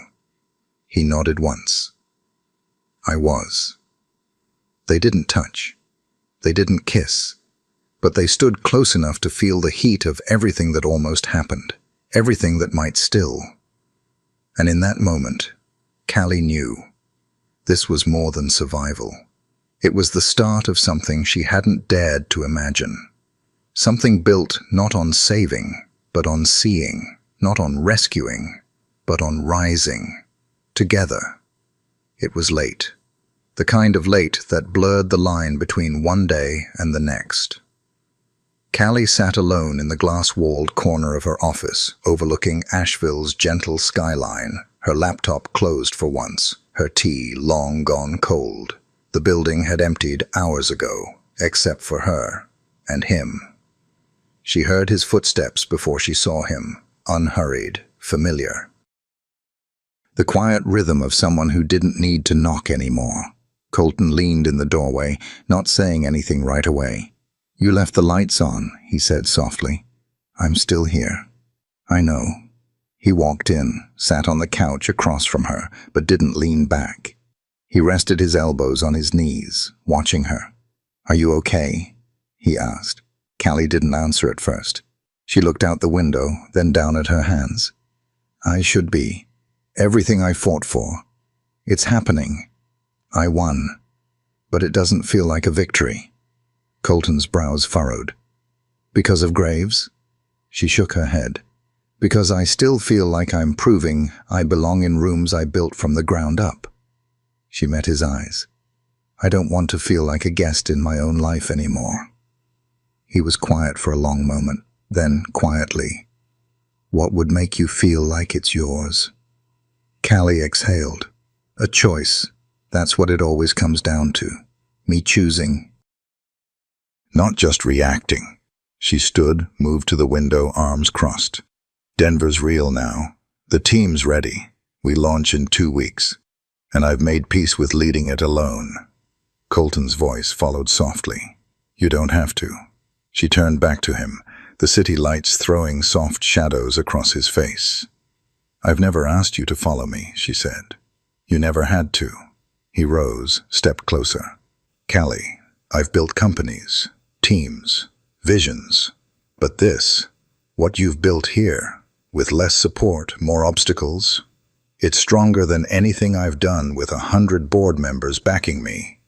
He nodded once. I was. They didn't touch. They didn't kiss. But they stood close enough to feel the heat of everything that almost happened, everything that might still. And in that moment, Callie knew. This was more than survival. It was the start of something she hadn't dared to imagine. Something built not on saving, but on seeing, not on rescuing, but on rising. Together. It was late. The kind of late that blurred the line between one day and the next. Callie sat alone in the glass-walled corner of her office, overlooking Asheville's gentle skyline, her laptop closed for once, her tea long gone cold. The building had emptied hours ago, except for her and him. She heard his footsteps before she saw him, unhurried, familiar. The quiet rhythm of someone who didn't need to knock anymore. Colton leaned in the doorway, not saying anything right away. You left the lights on, he said softly. I'm still here. I know. He walked in, sat on the couch across from her, but didn't lean back. He rested his elbows on his knees, watching her. Are you okay? He asked. Callie didn't answer at first. She looked out the window, then down at her hands. I should be. Everything I fought for. It's happening. I won. But it doesn't feel like a victory. Colton's brows furrowed. Because of Graves? She shook her head. Because I still feel like I'm proving I belong in rooms I built from the ground up. She met his eyes. I don't want to feel like a guest in my own life anymore. He was quiet for a long moment, then quietly. What would make you feel like it's yours? Callie exhaled. A choice. That's what it always comes down to. Me choosing. Not just reacting. She stood, moved to the window, arms crossed. Denver's real now. The team's ready. We launch in 2 weeks. And I've made peace with leading it alone. Colton's voice followed softly. You don't have to. She turned back to him, the city lights throwing soft shadows across his face. I've never asked you to follow me, she said. You never had to. He rose, stepped closer. Callie, I've built companies, teams, visions. But this, what you've built here, with less support, more obstacles, it's stronger than anything I've done with 100 board members backing me.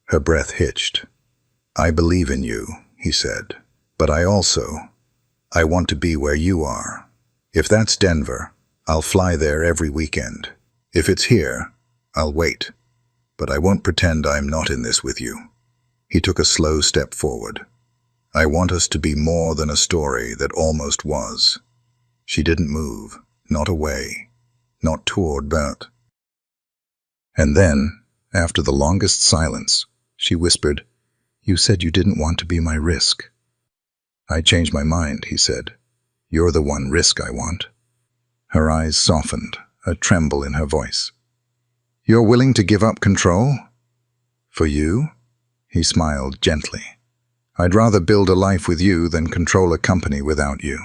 Her breath hitched. I believe in you, he said. But I want to be where you are. If that's Denver, I'll fly there every weekend. If it's here, I'll wait. But I won't pretend I'm not in this with you. He took a slow step forward. I want us to be more than a story that almost was. She didn't move, not away, not toward Bert. And then, after the longest silence, she whispered, You said you didn't want to be my risk. I changed my mind, he said. You're the one risk I want. Her eyes softened, a tremble in her voice. You're willing to give up control? For you? He smiled gently. I'd rather build a life with you than control a company without you.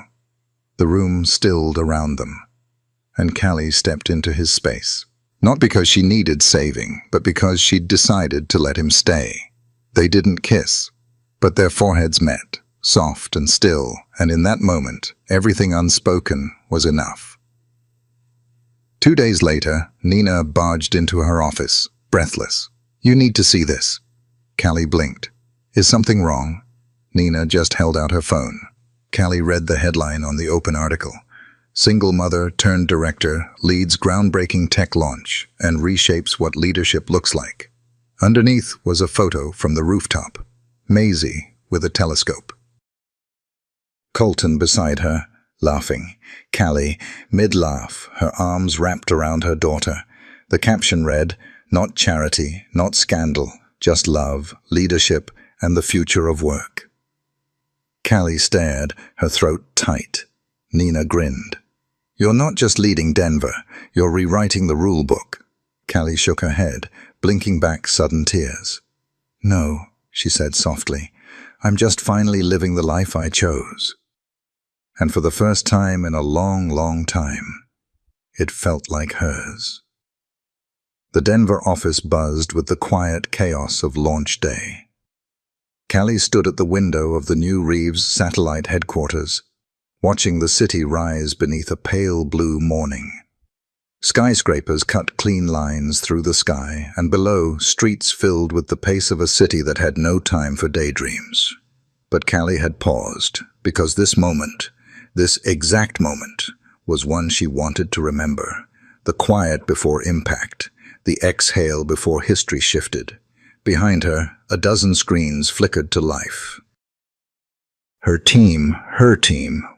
The room stilled around them, and Callie stepped into his space. Not because she needed saving, but because she'd decided to let him stay. They didn't kiss, but their foreheads met, soft and still, and in that moment, everything unspoken was enough. 2 days later, Nina barged into her office, breathless. You need to see this. Callie blinked. Is something wrong? Nina just held out her phone. Callie read the headline on the open article. Single mother turned director leads groundbreaking tech launch and reshapes what leadership looks like. Underneath was a photo from the rooftop. Maisie with a telescope. Colton beside her, laughing. Callie, mid-laugh, her arms wrapped around her daughter. The caption read, "Not charity, not scandal, just love, leadership, and the future of work." Callie stared, her throat tight. Nina grinned. You're not just leading Denver, you're rewriting the rule book. Callie shook her head, blinking back sudden tears. No, she said softly, I'm just finally living the life I chose. And for the first time in a long, long time, it felt like hers. The Denver office buzzed with the quiet chaos of launch day. Callie stood at the window of the new Reeves satellite headquarters, watching the city rise beneath a pale blue morning. Skyscrapers cut clean lines through the sky, and below, streets filled with the pace of a city that had no time for daydreams. But Callie had paused, because this moment, this exact moment, was one she wanted to remember. The quiet before impact, the exhale before history shifted. Behind her, a dozen screens flickered to life. Her team,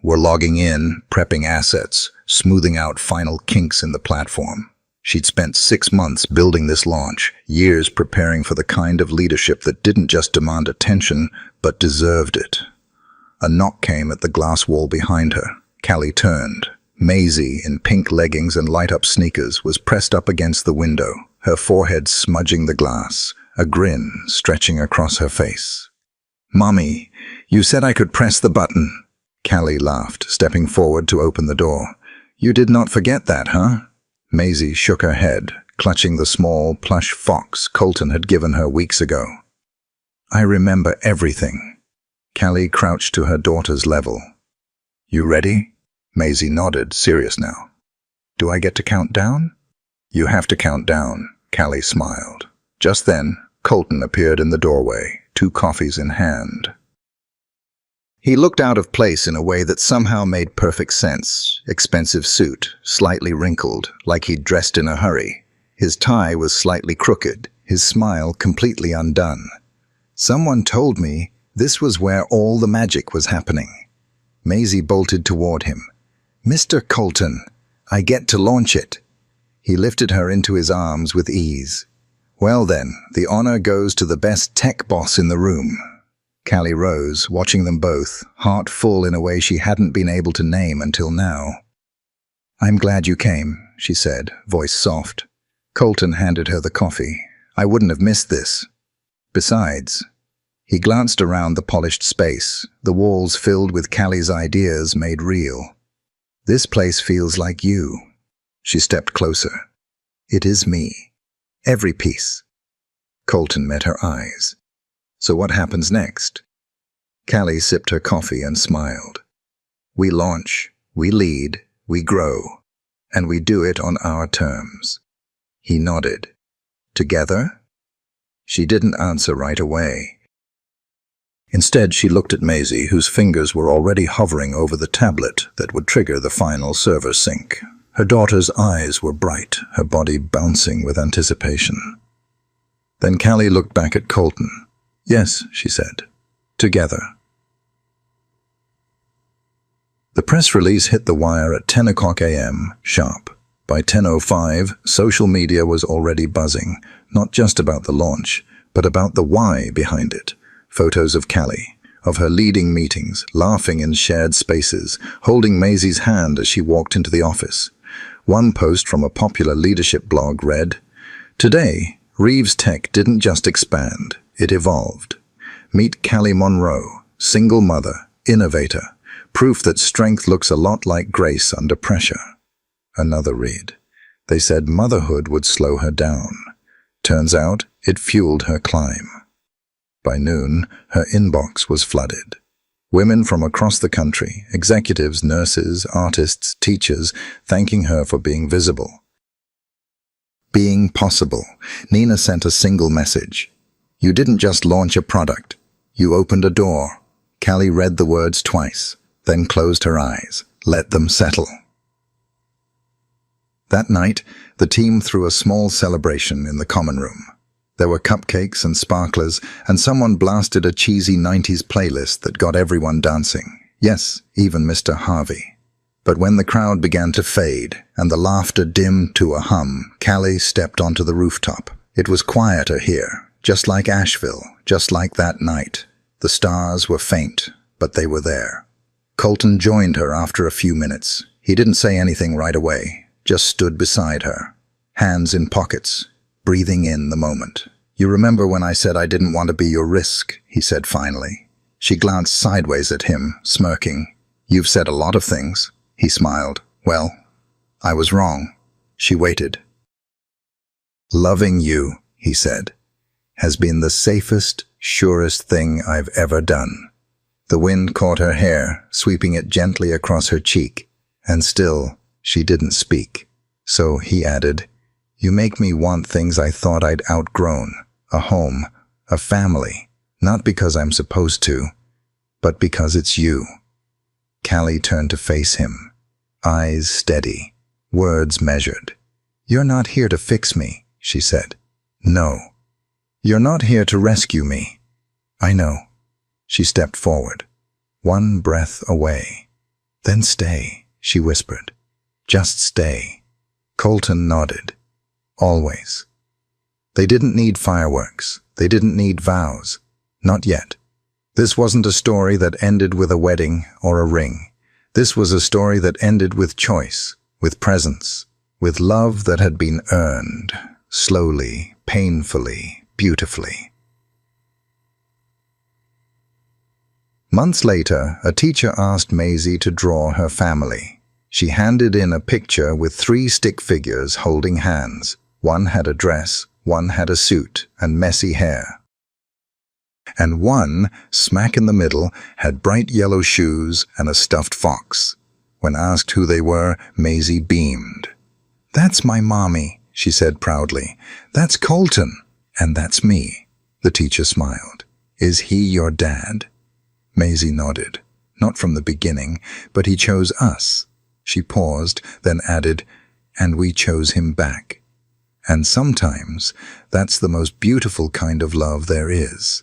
were logging in, prepping assets, smoothing out final kinks in the platform. She'd spent 6 months building this launch, years preparing for the kind of leadership that didn't just demand attention, but deserved it. A knock came at the glass wall behind her. Callie turned. Maisie, in pink leggings and light-up sneakers, was pressed up against the window, her forehead smudging the glass, a grin stretching across her face. Mommy, you said I could press the button. Callie laughed, stepping forward to open the door. You did not forget that, huh? Maisie shook her head, clutching the small, plush fox Colton had given her weeks ago. I remember everything. Callie crouched to her daughter's level. You ready? Maisie nodded, serious now. Do I get to count down? You have to count down, Callie smiled. Just then, Colton appeared in the doorway, 2 coffees in hand. He looked out of place in a way that somehow made perfect sense. Expensive suit, slightly wrinkled, like he'd dressed in a hurry. His tie was slightly crooked, his smile completely undone. Someone told me this was where all the magic was happening. Maisie bolted toward him. Mr. Colton, I get to launch it. He lifted her into his arms with ease. Well then, the honor goes to the best tech boss in the room. Callie rose, watching them both, heart full in a way she hadn't been able to name until now. I'm glad you came, she said, voice soft. Colton handed her the coffee. I wouldn't have missed this. Besides, he glanced around the polished space, the walls filled with Callie's ideas made real. This place feels like you. She stepped closer. It is me. Every piece. Colton met her eyes. So what happens next? Callie sipped her coffee and smiled. We launch, we lead, we grow, and we do it on our terms. He nodded. Together? She didn't answer right away. Instead, she looked at Maisie, whose fingers were already hovering over the tablet that would trigger the final server sync. Her daughter's eyes were bright, her body bouncing with anticipation. Then Callie looked back at Colton. Yes, she said. Together. The press release hit the wire at 10 o'clock a.m., sharp. By 10:05, social media was already buzzing, not just about the launch, but about the why behind it. Photos of Callie, of her leading meetings, laughing in shared spaces, holding Maisie's hand as she walked into the office. One post from a popular leadership blog read, Today, Reeves' tech didn't just expand, it evolved. Meet Callie Monroe, single mother, innovator, proof that strength looks a lot like grace under pressure. Another read. They said motherhood would slow her down. Turns out, it fueled her climb. By noon, her inbox was flooded. Women from across the country, executives, nurses, artists, teachers, thanking her for being visible. Being possible. Nina sent a single message. You didn't just launch a product. You opened a door. Callie read the words twice, then closed her eyes. Let them settle. That night, the team threw a small celebration in the common room. There were cupcakes and sparklers, and someone blasted a cheesy 90s playlist that got everyone dancing. Yes, even Mr. Harvey. But when the crowd began to fade, and the laughter dimmed to a hum, Callie stepped onto the rooftop. It was quieter here, just like Asheville, just like that night. The stars were faint, but they were there. Colton joined her after a few minutes. He didn't say anything right away, just stood beside her, hands in pockets, breathing in the moment. You remember when I said I didn't want to be your risk, he said finally. She glanced sideways at him, smirking. You've said a lot of things, he smiled. Well, I was wrong. She waited. Loving you, he said, has been the safest, surest thing I've ever done. The wind caught her hair, sweeping it gently across her cheek, and still she didn't speak. So he added, you make me want things I thought I'd outgrown, a home, a family, not because I'm supposed to, but because it's you. Callie turned to face him, eyes steady, words measured. You're not here to fix me, she said. No. You're not here to rescue me. I know. She stepped forward, one breath away. Then stay, she whispered. Just stay. Colton nodded. Always. They didn't need fireworks. They didn't need vows. Not yet. This wasn't a story that ended with a wedding or a ring. This was a story that ended with choice, with presence, with love that had been earned, slowly, painfully, beautifully. Months later, a teacher asked Maisie to draw her family. She handed in a picture with 3 stick figures holding hands. One had a dress, one had a suit and messy hair. And one, smack in the middle, had bright yellow shoes and a stuffed fox. When asked who they were, Maisie beamed. That's my mommy, she said proudly. That's Colton. And that's me. The teacher smiled. Is he your dad? Maisie nodded. Not from the beginning, but he chose us. She paused, then added, and we chose him back. And sometimes, that's the most beautiful kind of love there is.